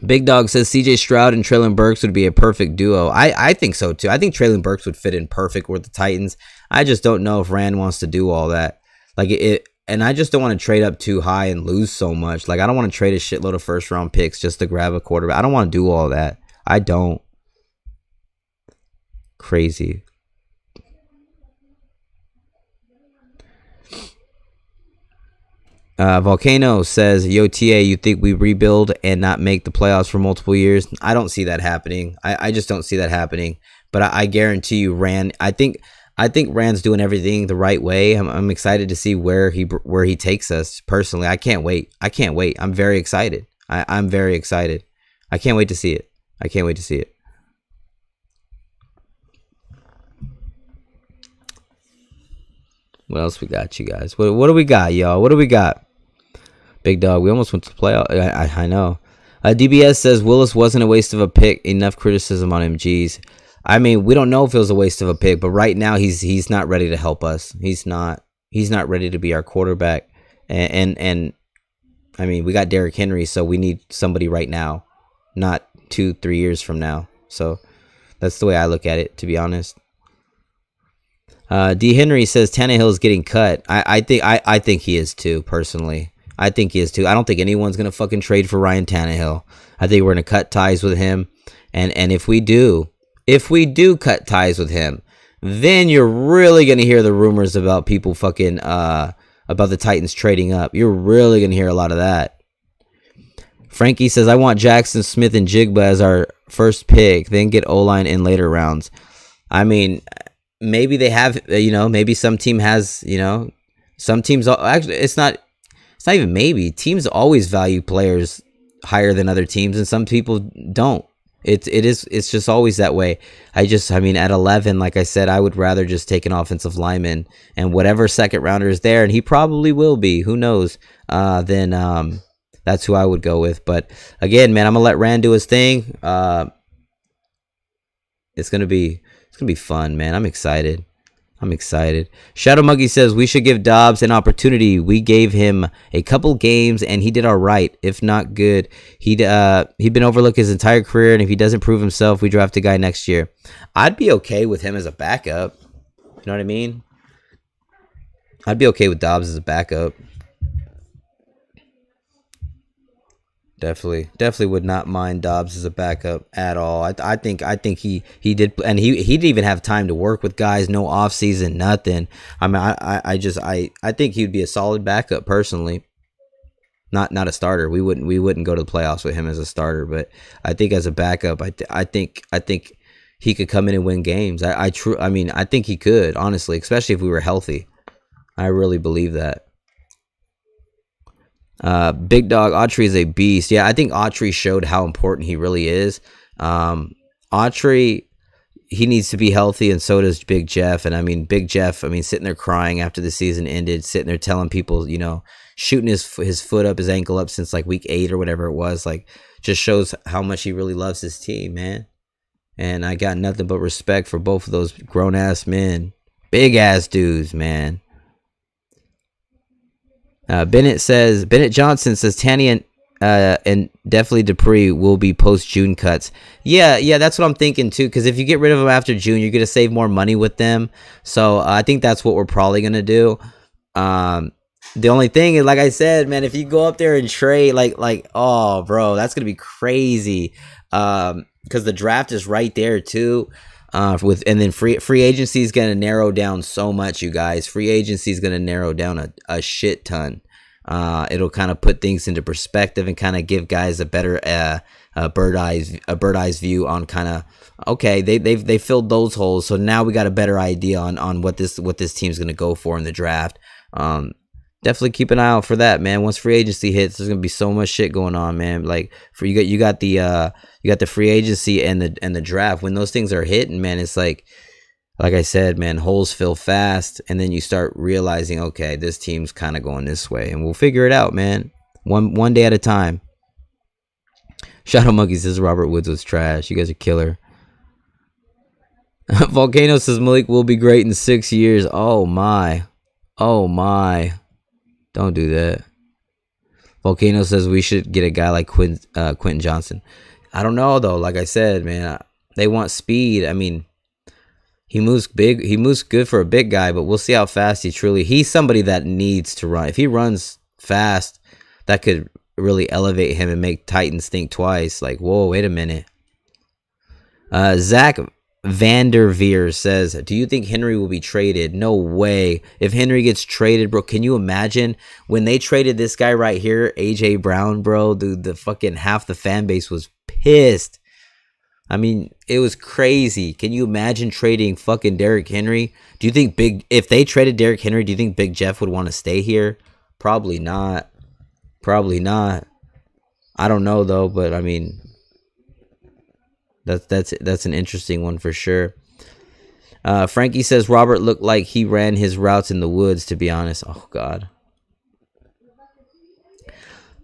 Big Dog says CJ Stroud and Traylon Burks would be a perfect duo. I think so too. I think Traylon Burks would fit in perfect with the Titans. I just don't know if Rand wants to do all that. Like it, and I just don't want to trade up too high and lose so much. Like I don't want to trade a shitload of first round picks just to grab a quarterback. I don't want to do all that. I don't. Crazy. Volcano says, yo, TA, you think we rebuild and not make the playoffs for multiple years? I don't see that happening. I just don't see that happening. But I guarantee you, Rand, I think Rand's doing everything the right way. I'm excited to see where he takes us. Personally, I can't wait. I'm very excited. I'm very excited. I can't wait to see it. What else we got, you guys? What do we got, y'all? What do we got? Big dog. We almost went to the playoff. I know. DBS says Willis wasn't a waste of a pick. Enough criticism on him. Geez. I mean, we don't know if it was a waste of a pick, but right now he's not ready to help us. He's not ready to be our quarterback. And I mean, we got Derrick Henry, so we need somebody right now, not 2-3 years from now. So that's the way I look at it, to be honest. D. Henry says Tannehill is getting cut. I think he is too, personally. I think he is too. I don't think anyone's gonna fucking trade for Ryan Tannehill. I think we're gonna cut ties with him, and if we do cut ties with him, then you're really gonna hear the rumors about people fucking about the Titans trading up. You're really gonna hear a lot of that. Frankie says I want Jackson Smith and Jigba as our first pick, then get O-line in later rounds. I mean, maybe they have, maybe some team has, some teams actually it's not even maybe. Teams always value players higher than other teams, and some people don't. It's just always that way. I mean, at 11, like I said, I would rather just take an offensive lineman, and whatever second rounder is there, and he probably will be, who knows, then that's who I would go with. But again, man, I'm gonna let Rand do his thing. It's gonna be fun, man. I'm excited. Shadow Monkey says we should give Dobbs an opportunity. We gave him a couple games and he did all right, if not good. He'd been overlooked his entire career, and if he doesn't prove himself, we draft a guy next year. I'd be okay with him as a backup. You know what I mean? I'd be okay with Dobbs as a backup. Definitely would not mind Dobbs as a backup at all. I think he did, and he didn't even have time to work with guys. No off season, nothing. I mean, I think he'd be a solid backup personally. Not a starter. We wouldn't go to the playoffs with him as a starter, but I think as a backup, I think he could come in and win games. I think he could, honestly, especially if we were healthy. I really believe that. Big Dog Autry is a beast. Yeah, I think Autry showed how important he really is. Autry, he needs to be healthy, and so does Big Jeff. And I mean, Big Jeff, sitting there crying after the season ended, sitting there telling people, shooting his foot up, his ankle up since like week 8 or whatever it was, like, just shows how much he really loves his team, man. And I got nothing but respect for both of those grown ass men, big ass dudes, man. Bennett Johnson says Tanny and definitely Dupree will be post June cuts. Yeah, that's what I'm thinking too. Because if you get rid of them after June, you're gonna save more money with them. So I think that's what we're probably gonna do. The only thing is, like I said, man, if you go up there and trade, like, oh, bro, that's gonna be crazy. Because the draft is right there too. And then free agency is going to narrow down so much, you guys. Free agency is going to narrow down a shit ton. It'll kind of put things into perspective and kind of give guys a better bird eyes view on kind of, okay, they filled those holes, so now we got a better idea on what this team's going to go for in the draft. Definitely keep an eye out for that, man. Once free agency hits, there's gonna be so much shit going on, man. Like, you got the free agency and the draft. When those things are hitting, man, it's like I said, man, holes fill fast, and then you start realizing, okay, this team's kind of going this way, and we'll figure it out, man. One day at a time. Shadow Monkey says Robert Woods was trash. You guys are killer. Volcano says Malik will be great in 6 years. Oh my. Don't do that. Volcano says we should get a guy like Quentin Johnson. I don't know, though. Like I said, man, they want speed. I mean, he moves big. He moves good for a big guy, but we'll see how fast he's somebody that needs to run. If he runs fast, that could really elevate him and make Titans think twice. Like, whoa, wait a minute. Zach Vanderveer says, do you think Henry will be traded? No way. If Henry gets traded, bro, can you imagine when they traded this guy right here, AJ Brown, bro? Dude, the fucking half the fan base was pissed. I mean, it was crazy. Can you imagine trading fucking Derrick Henry? Do you think if they traded Derrick Henry, do you think Big Jeff would want to stay here? Probably not. I don't know though, but I mean, that's an interesting one for sure. Frankie says Robert looked like he ran his routes in the woods, to be honest. Oh God.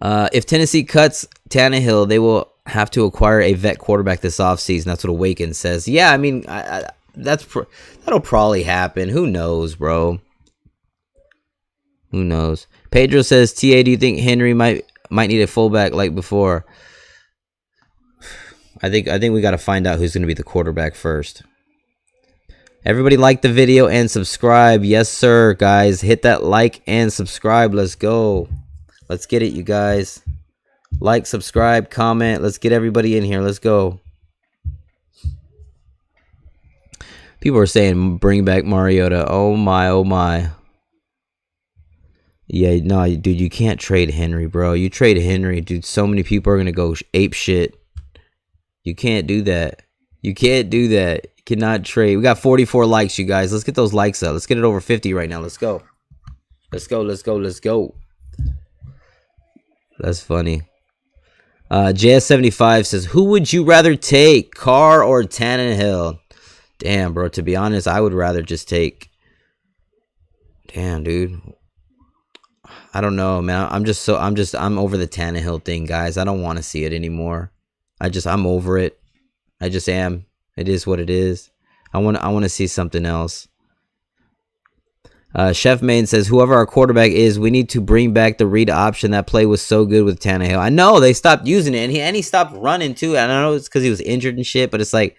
If Tennessee cuts Tannehill, they will have to acquire a vet quarterback this offseason. That's what Awaken says. Yeah, I mean, that'll probably happen. Who knows, bro? Who knows? Pedro says, TA, do you think Henry might need a fullback like before? I think we got to find out who's going to be the quarterback first. Everybody like the video and subscribe. Yes, sir, guys. Hit that like and subscribe. Let's go. Let's get it, you guys. Like, subscribe, comment. Let's get everybody in here. Let's go. People are saying bring back Mariota. Oh, my, oh, my. Yeah, no, dude, you can't trade Henry, bro. You trade Henry, dude, so many people are going to go ape shit. You can't do that. You can't do that. You cannot trade. We got 44 likes, you guys. Let's get those likes up. Let's get it over 50 right now. Let's go. Let's go, let's go, let's go. That's funny. JS75 says, who would you rather take, Carr or Tannehill? Damn, bro, to be honest, I would rather just take... Damn, dude. I don't know, man. I'm over the Tannehill thing, guys. I don't want to see it anymore. I'm over it. I just am. It is what it is. I want to see something else. Chef Main says, whoever our quarterback is, we need to bring back the read option. That play was so good with Tannehill. I know they stopped using it, and he stopped running too. And I know it's because he was injured and shit, but it's like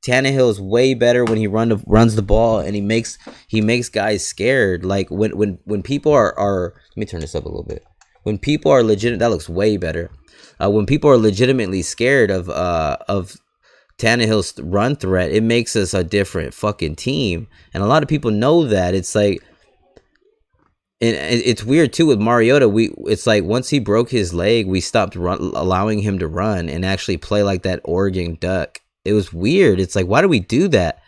Tannehill is way better when he runs the ball, and he makes guys scared. Like when people are let me turn this up a little bit. When people are legitimate, that looks way better. When people are legitimately scared of Tannehill's run threat, it makes us a different fucking team, and a lot of people know that. It's like, and it's weird too with Mariota. It's like once he broke his leg, we stopped allowing him to run and actually play like that Oregon Duck. It was weird. It's like, why do we do that?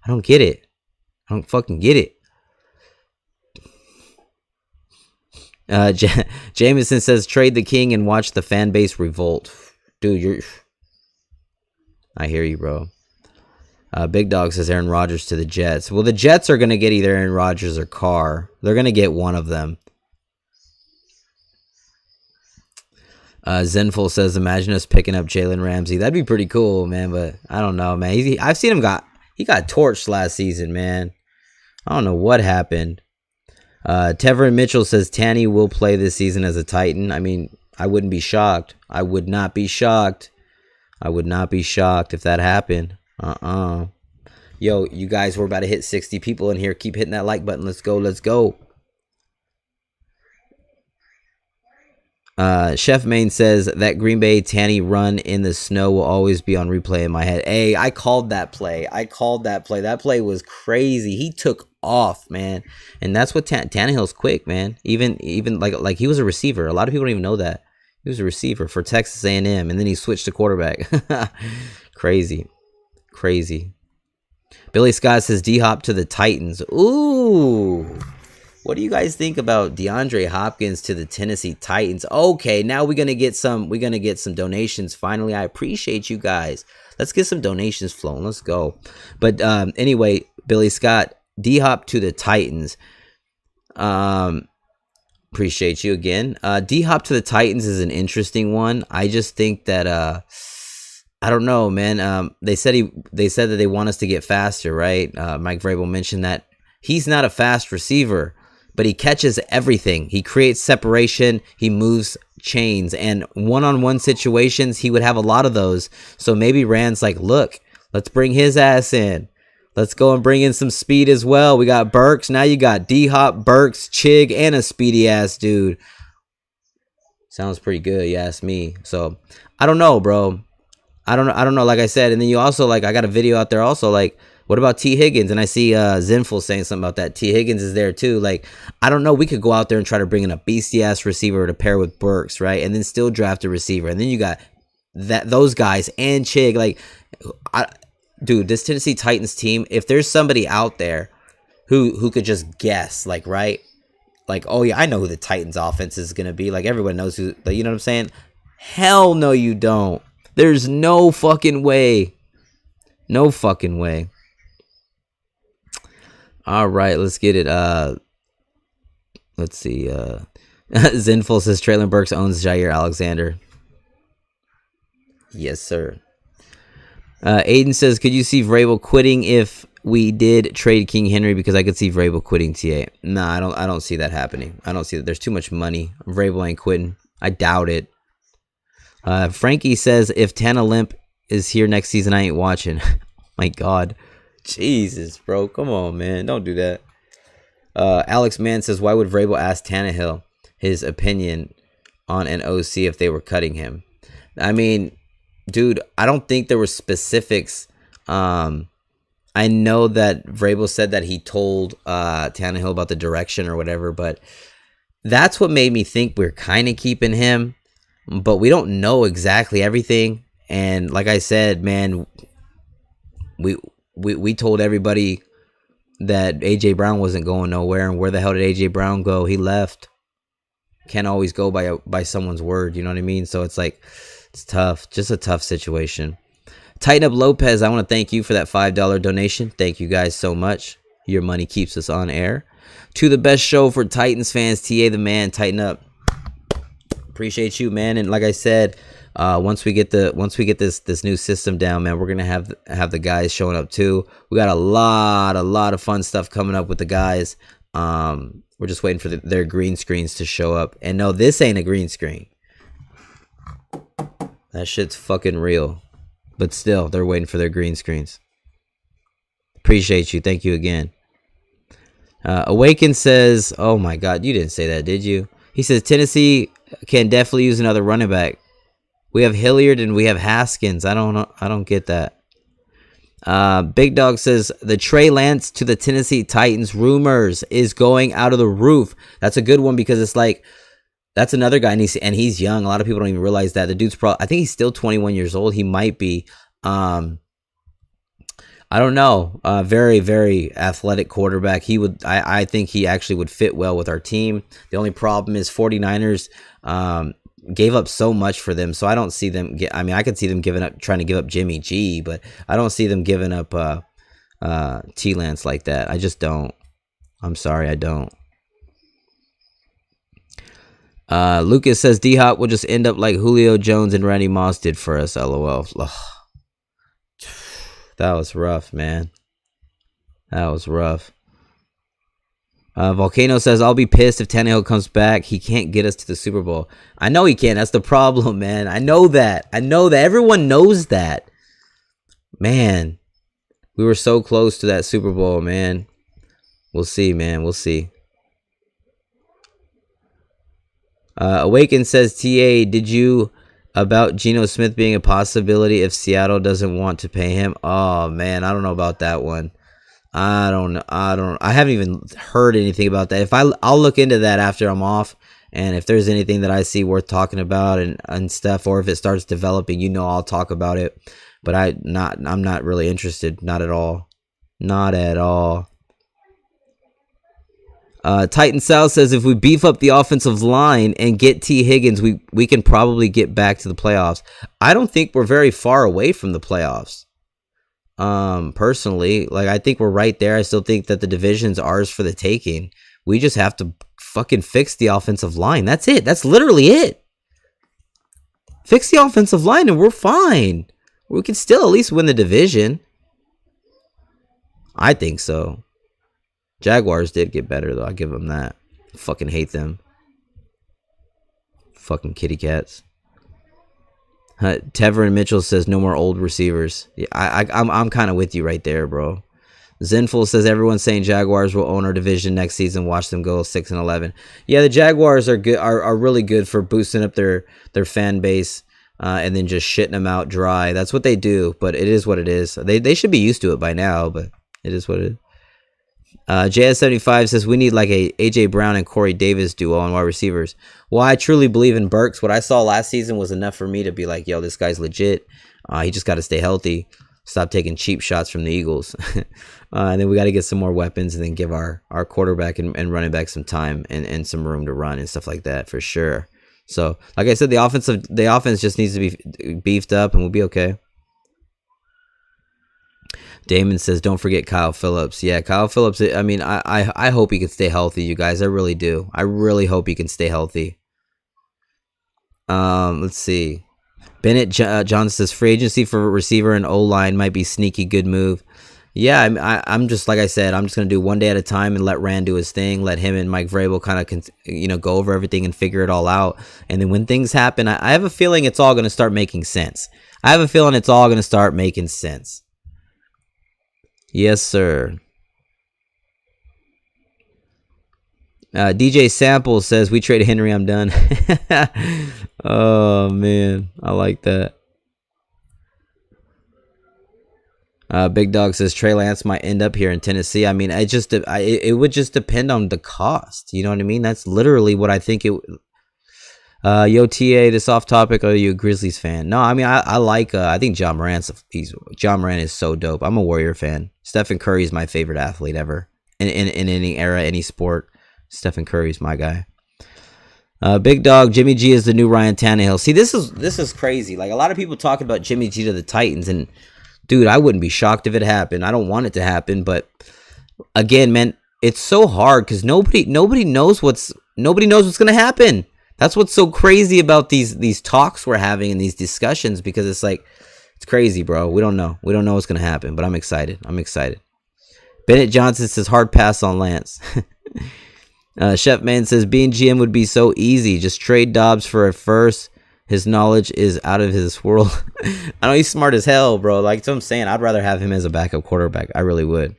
I don't get it. I don't fucking get it. Jameson says, trade the king and watch the fan base revolt. Dude, I hear you, bro. Big Dog says Aaron Rodgers to the Jets. Well, the Jets are going to get either Aaron Rodgers or Carr. They're going to get one of them. Zenful says, imagine us picking up Jalen Ramsey. That'd be pretty cool, man, but I don't know, man. I've seen him he got torched last season, man. I don't know what happened. Tevin Mitchell says Tanny will play this season as a Titan. I mean, I wouldn't be shocked. I would not be shocked. I would not be shocked if that happened. Yo, you guys, we're about to hit 60 people in here. Keep hitting that like button. Let's go. Let's go. Chef Main says that Green Bay Tanny run in the snow will always be on replay in my head. Hey, I called that play. That play was crazy. He took off, man. And that's what Tannehill's quick, man. Even like he was a receiver. A lot of people don't even know that. He was a receiver for Texas A&M, and then he switched to quarterback. Crazy. Billy Scott says D-Hop to the Titans. Ooh. What do you guys think about DeAndre Hopkins to the Tennessee Titans? Okay, now we're gonna get some donations. Finally, I appreciate you guys. Let's get some donations flowing. Let's go. But anyway, Billy Scott, D-Hop to the Titans. Appreciate you again. D-Hop to the Titans is an interesting one. I just think that I don't know, man. They said that they want us to get faster, right? Mike Vrabel mentioned that he's not a fast receiver, but he catches everything. He creates separation. He moves chains, and one-on-one situations, he would have a lot of those. So maybe Rand's like, look, let's bring his ass in. Let's go and bring in some speed as well. We got Burks. Now you got D-Hop, Burks, Chig, and a speedy ass dude. Sounds pretty good, you ask me. So I don't know, bro. I don't know. Like I said, and then you also I got a video out there also. Like, what about T Higgins? And I see Zinful saying something about that. T Higgins is there too. Like, I don't know. We could go out there and try to bring in a beastie ass receiver to pair with Burks, right? And then still draft a receiver. And then you got those guys and Chig. Like, dude, this Tennessee Titans team, if there's somebody out there who could just guess, like, right? Like, oh yeah, I know who the Titans offense is going to be. Like, everyone knows who, like, you know what I'm saying? Hell no, you don't. There's no fucking way. No fucking way. All right, let's get it. Let's see. Zinful says Traylon Burks owns Jair Alexander. Yes, sir. Aiden says, could you see Vrabel quitting if we did trade King Henry? Because I could see Vrabel quitting TA. Nah, I don't see that happening. I don't see that. There's too much money. Vrabel ain't quitting. I doubt it. Frankie says, if Tana Limp is here next season, I ain't watching. My God. Jesus, bro. Come on, man. Don't do that. Alex Mann says, why would Vrabel ask Tannehill his opinion on an OC if they were cutting him? I mean, dude, I don't think there were specifics. I know that Vrabel said that he told Tannehill about the direction or whatever, but that's what made me think we're kind of keeping him. But we don't know exactly everything. And like I said, man, we told everybody that AJ Brown wasn't going nowhere, and where the hell did AJ Brown go? He left. Can't always go by someone's word, you know what I mean? So it's like, it's tough, just a tough situation. Tighten Up Lopez, I want to thank you for that $5 donation. Thank you guys so much. Your money keeps us on air. To the best show for Titans fans, TA the man, tighten up. Appreciate you, man. And like I said, once we get this new system down, man, we're gonna have the guys showing up too. We got a lot of fun stuff coming up with the guys. We're just waiting for their green screens to show up. And no, this ain't a green screen. That shit's fucking real. But still, they're waiting for their green screens. Appreciate you. Thank you again. Awaken says, oh my God, you didn't say that, did you? He says, Tennessee can definitely use another running back. We have Hilliard and we have Haskins. I don't know. I don't get that. Big Dog says, the Trey Lance to the Tennessee Titans rumors is going out of the roof. That's a good one because it's like, that's another guy, and he's young. A lot of people don't even realize that. The dude's I think he's still 21 years old. He might be. I don't know. Very, very athletic quarterback. I think he actually would fit well with our team. The only problem is 49ers gave up so much for them, so I don't see them I could see them trying to give up Jimmy G, but I don't see them giving up T Lance like that. I just don't. I'm sorry, I don't. Lucas says D-Hop will just end up like Julio Jones and Randy Moss did for us, LOL. Ugh. That was rough, man. That was rough. Volcano says, I'll be pissed if Tannehill comes back. He can't get us to the Super Bowl. I know he can't. That's the problem, man. I know that. Everyone knows that. Man, we were so close to that Super Bowl, man. We'll see, man. We'll see. Awaken says, TA, did you about Geno Smith being a possibility if Seattle doesn't want to pay him? Oh man, I don't know about that one. I don't know. I haven't even heard anything about that. I'll look into that after I'm off, and if there's anything that I see worth talking about and stuff, or if it starts developing, I'll talk about it. But I'm not really interested. Not at all. Not at all. Titan South says, if we beef up the offensive line and get T. Higgins, we can probably get back to the playoffs. I don't think we're very far away from the playoffs. Personally, I think we're right there. I still think that the division's ours for the taking. We just have to fucking fix the offensive line. That's it. That's literally it. Fix the offensive line and we're fine. We can still at least win the division. I think so. Jaguars did get better, though. I give them that. Fucking hate them. Fucking kitty cats. Tevin Mitchell says no more old receivers. Yeah, I'm kind of with you right there, bro. Zenful says everyone's saying Jaguars will own our division next season. Watch them go 6-11. Yeah, the Jaguars are good. Are really good for boosting up their fan base and then just shitting them out dry. That's what they do. But it is what it is. They should be used to it by now. But it is what it is. JS75 says we need like a AJ Brown and Corey Davis duo on wide receivers. Well, I truly believe in Burks. What I saw last season was enough for me to be like, yo, this guy's legit. He just got to stay healthy. Stop taking cheap shots from the Eagles. And then we got to get some more weapons and then give our quarterback and running back some time and some room to run and stuff like that for sure. So, like I said, the offense just needs to be beefed up and we'll be okay. Damon says, don't forget Kyle Phillips. Yeah, Kyle Phillips. I mean, I hope he can stay healthy, you guys. I really do. I really hope he can stay healthy. Let's see. Bennett Johnson says, free agency for receiver and O-line might be sneaky good move. Yeah, I'm just, like I said, I'm just going to do one day at a time and let Rand do his thing. Let him and Mike Vrabel kind of, go over everything and figure it all out. And then when things happen, I have a feeling it's all going to start making sense. I have a feeling it's all going to start making sense. Yes, sir. DJ Sample says, we traded Henry, I'm done. Oh, man. I like that. Big Dog says Trey Lance might end up here in Tennessee. I mean, it would just depend on the cost. You know what I mean? That's literally what I think it. Yo, TA, this off topic. Are you a Grizzlies fan? No, I mean, I like. I think John Morant is so dope. I'm a Warrior fan. Stephen Curry is my favorite athlete ever in any era, any sport. Stephen Curry's my guy. Big Dog, Jimmy G is the new Ryan Tannehill. See, this is crazy. Like, a lot of people talking about Jimmy G to the Titans, and dude, I wouldn't be shocked if it happened. I don't want it to happen, but again, man, it's so hard because nobody knows what's gonna happen. That's what's so crazy about these talks we're having and these discussions, because it's like, it's crazy, bro. We don't know what's gonna happen, but I'm excited. Bennett Johnson says hard pass on Lance. Chef Man says being GM would be so easy. Just trade Dobbs for a first. His knowledge is out of his world. I know he's smart as hell, bro. Like, that's what I'm saying. I'd rather have him as a backup quarterback. I really would.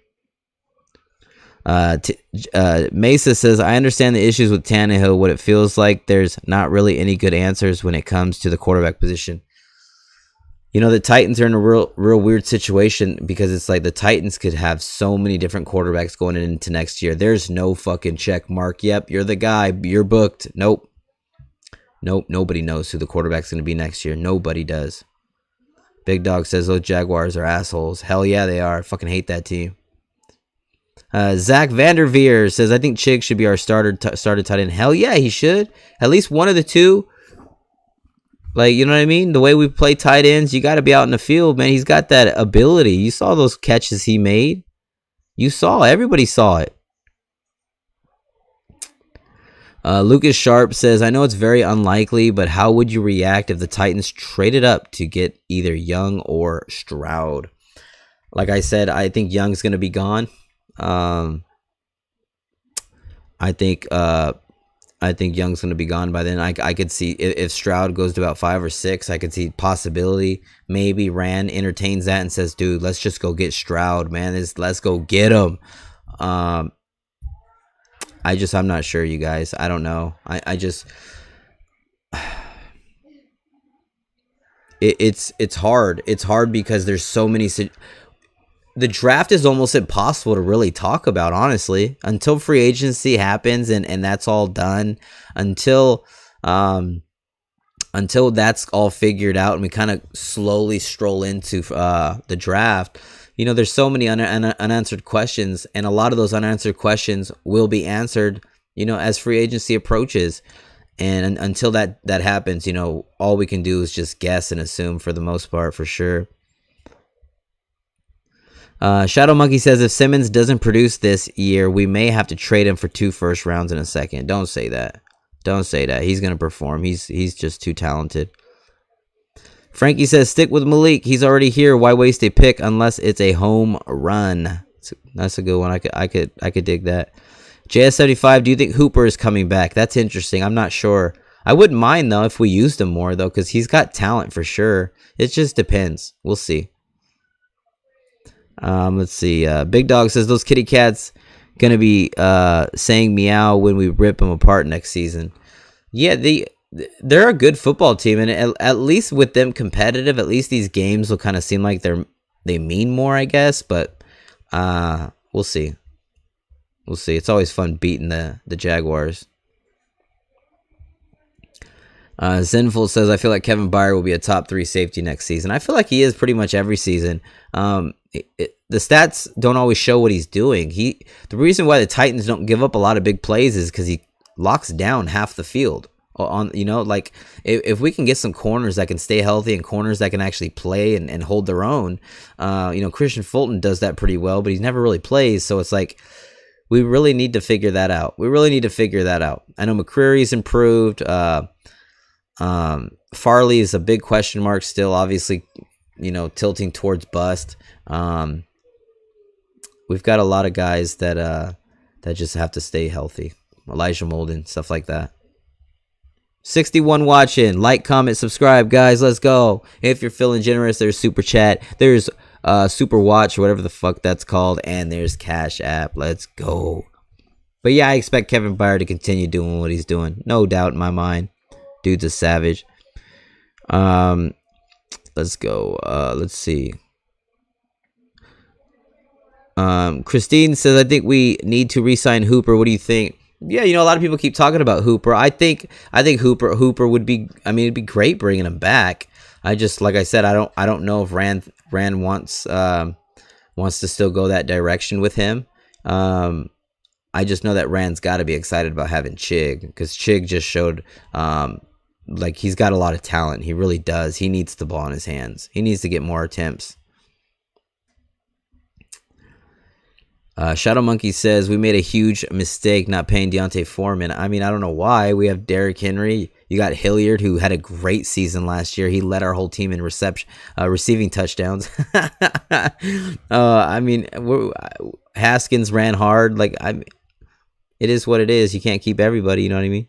Mesa says, I understand the issues with Tannehill. What it feels like, there's not really any good answers when it comes to the quarterback position. The Titans are in a real weird situation, because it's like the Titans could have so many different quarterbacks going into next year. There's no fucking check mark. Yep, you're the guy. You're booked. Nope, nobody knows who the quarterback's going to be next year. Nobody does. Big Dog says those Jaguars are assholes. Hell yeah, they are. I fucking hate that team. Zach Vanderveer says, I think Chig should be our starter tight end. Hell yeah, he should. At least one of the two. Like, you know what I mean? The way we play tight ends, you got to be out in the field, man. He's got that ability. You saw those catches he made. Everybody saw it. Lucas Sharp says, I know it's very unlikely, but how would you react if the Titans traded up to get either Young or Stroud? Like I said, I think Young's going to be gone. I think Young's going to be gone by then. I could see if Stroud goes to about 5 or 6, I could see possibility. Maybe Rand entertains that and says, dude, let's just go get Stroud, man. Let's go get him. I'm not sure, you guys. I don't know. It's hard. It's hard because there's so many. The draft is almost impossible to really talk about, honestly, until free agency happens and that's all done. Until that's all figured out and we kind of slowly stroll into the draft. There's so many unanswered questions, and a lot of those unanswered questions will be answered, as free agency approaches. And until that happens, all we can do is just guess and assume for the most part, for sure. Shadow Monkey says, if Simmons doesn't produce this year, we may have to trade him for 2 first rounds in a second. Don't say that. He's going to perform. He's just too talented. Frankie says, stick with Malik. He's already here. Why waste a pick unless it's a home run? That's a good one. I could dig that. JS75, do you think Hooper is coming back? That's interesting. I'm not sure. I wouldn't mind, though, if we used him more, though, because he's got talent for sure. It just depends. We'll see. Let's see. Big Dog says those kitty cats gonna be saying meow when we rip them apart next season. Yeah, they're a good football team, and at least with them competitive, at least these games will kind of seem like they mean more, I guess. But we'll see. It's always fun beating the Jaguars. Zenful says, I feel like Kevin Byard will be a top 3 safety next season. I feel like he is pretty much every season. The stats don't always show what he's doing. The reason why the Titans don't give up a lot of big plays is because he locks down half the field. on, like if we can get some corners that can stay healthy and corners that can actually play and hold their own. Christian Fulton does that pretty well, but he's never really plays, so it's like we really need to figure that out. I know McCreary's improved. Farley is a big question mark still, obviously, tilting towards bust. We've got a lot of guys that just have to stay healthy. Elijah Molden, stuff like that. 61 watching. Like, comment, subscribe, guys. Let's go. If you're feeling generous, there's Super Chat. There's Super Watch, whatever the fuck that's called. And there's Cash App. Let's go. But yeah, I expect Kevin Byard to continue doing what he's doing. No doubt in my mind. Dude's a savage. Let's go. Let's see. Christine says, I think we need to re-sign Hooper. What do you think? Yeah, a lot of people keep talking about Hooper. I think Hooper would be, it'd be great bringing him back. I just, like I said, I don't know if Rand wants to still go that direction with him. I just know that Rand's got to be excited about having Chig, because Chig just showed like he's got a lot of talent. He really does. He needs the ball in his hands. He needs to get more attempts. Shadow Monkey says, we made a huge mistake not paying Deontay Foreman. I don't know why. We have Derrick Henry. You got Hilliard, who had a great season last year. He led our whole team in receiving touchdowns. Haskins ran hard. It is what it is. You can't keep everybody. You know what I mean?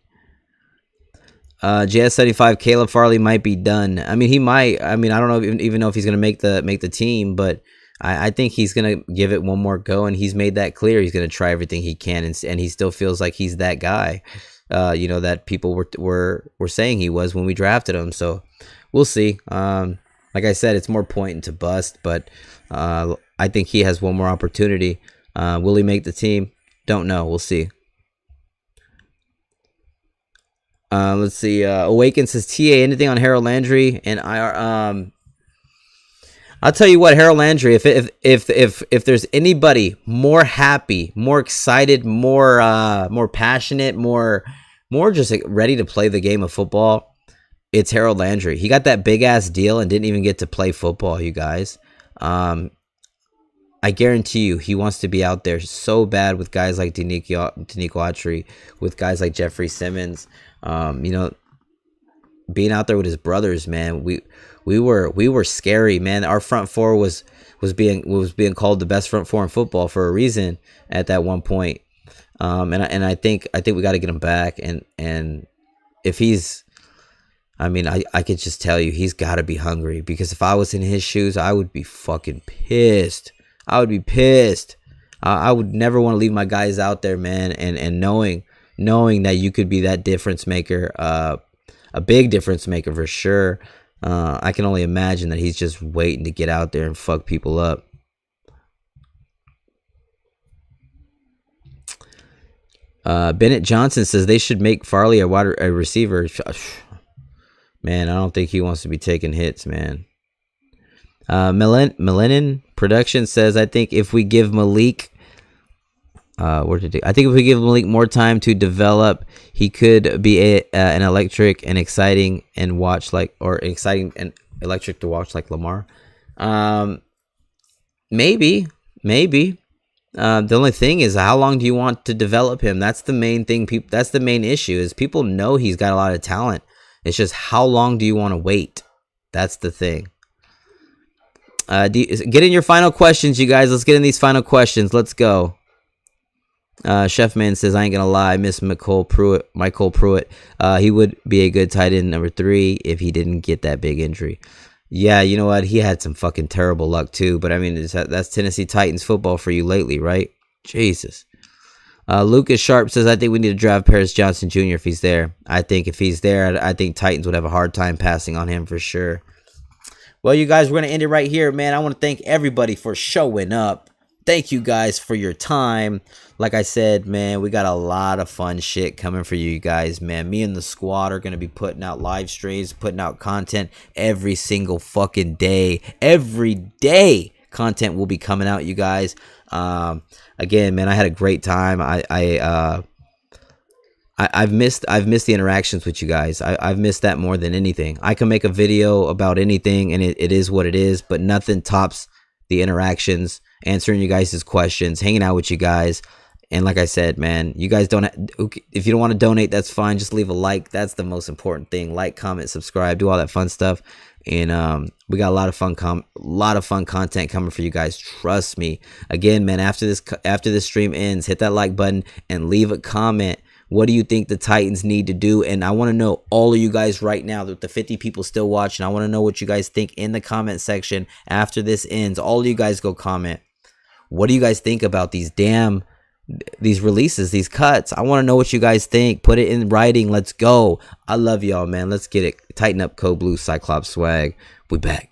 JS75, Caleb Farley might be done. He might. I don't know even know if he's gonna make the team, but I think he's gonna give it one more go, and he's made that clear. He's gonna try everything he can, and he still feels like he's that guy. That people were saying he was when we drafted him. So we'll see. Like I said, it's more pointing to bust, but I think he has one more opportunity. Will he make the team? Don't know. We'll see. Let's see. Awaken says, TA, anything on Harold Landry and IR? I'll tell you what, Harold Landry. If there's anybody more happy, more excited, more passionate, more just ready to play the game of football, it's Harold Landry. He got that big ass deal and didn't even get to play football. You guys, I guarantee you, he wants to be out there so bad with guys like Danico Autry, with guys like Jeffrey Simmons. Being out there with his brothers, man, we were scary, man. Our front four was being called the best front four in football for a reason at that one point. And I think we got to get him back. And if he's, I could just tell you, he's got to be hungry, because if I was in his shoes, I would be fucking pissed. I would be pissed. I would never want to leave my guys out there, man. And knowing that you could be that difference maker, a big difference maker for sure. I can only imagine that he's just waiting to get out there and fuck people up. Bennett Johnson says they should make Farley a receiver. Man, I don't think he wants to be taking hits, man. Melanin Production says, I think if we give Malik more time to develop, he could be an electric and exciting and exciting and electric to watch like Lamar. Maybe. The only thing is, how long do you want to develop him? That's the main thing. That's the main issue, is people know he's got a lot of talent. It's just, how long do you want to wait? That's the thing. Get in your final questions, you guys. Let's get in these final questions. Let's go. Chef Man says, I ain't gonna lie, I miss Michael Pruitt. He would be a good tight end number 3 if he didn't get that big injury. Yeah, you know what? He had some fucking terrible luck too. But that's Tennessee Titans football for you lately, right? Jesus. Lucas Sharp says, I think we need to draft Paris Johnson Jr. if he's there. I think if he's there, I think Titans would have a hard time passing on him for sure. Well, you guys, we're going to end it right here, man. I want to thank everybody for showing up. Thank you guys for your time. Like I said, man, we got a lot of fun shit coming for you guys, man. Me and the squad are going to be putting out live streams, putting out content every single fucking day. Every day content will be coming out, you guys. Again, man, I had a great time. I've missed the interactions with you guys. I've missed that more than anything. I can make a video about anything, and it is what it is, but nothing tops the interactions, answering you guys' questions, hanging out with you guys. And like I said, man, you guys don't, if you don't want to donate, that's fine. Just leave a like. That's the most important thing. Like, comment, subscribe, do all that fun stuff. And we got a lot of fun content coming for you guys. Trust me. Again, man, after this stream ends, hit that like button and leave a comment. What do you think the Titans need to do? And I want to know, all of you guys right now, the 50 people still watching, I want to know what you guys think in the comment section after this ends. All of you guys go comment. What do you guys think about these releases, these cuts? I want to know what you guys think. Put it in writing. Let's go. I love y'all, man. Let's get it. Tighten up, Code Blue Cyclops swag. We back.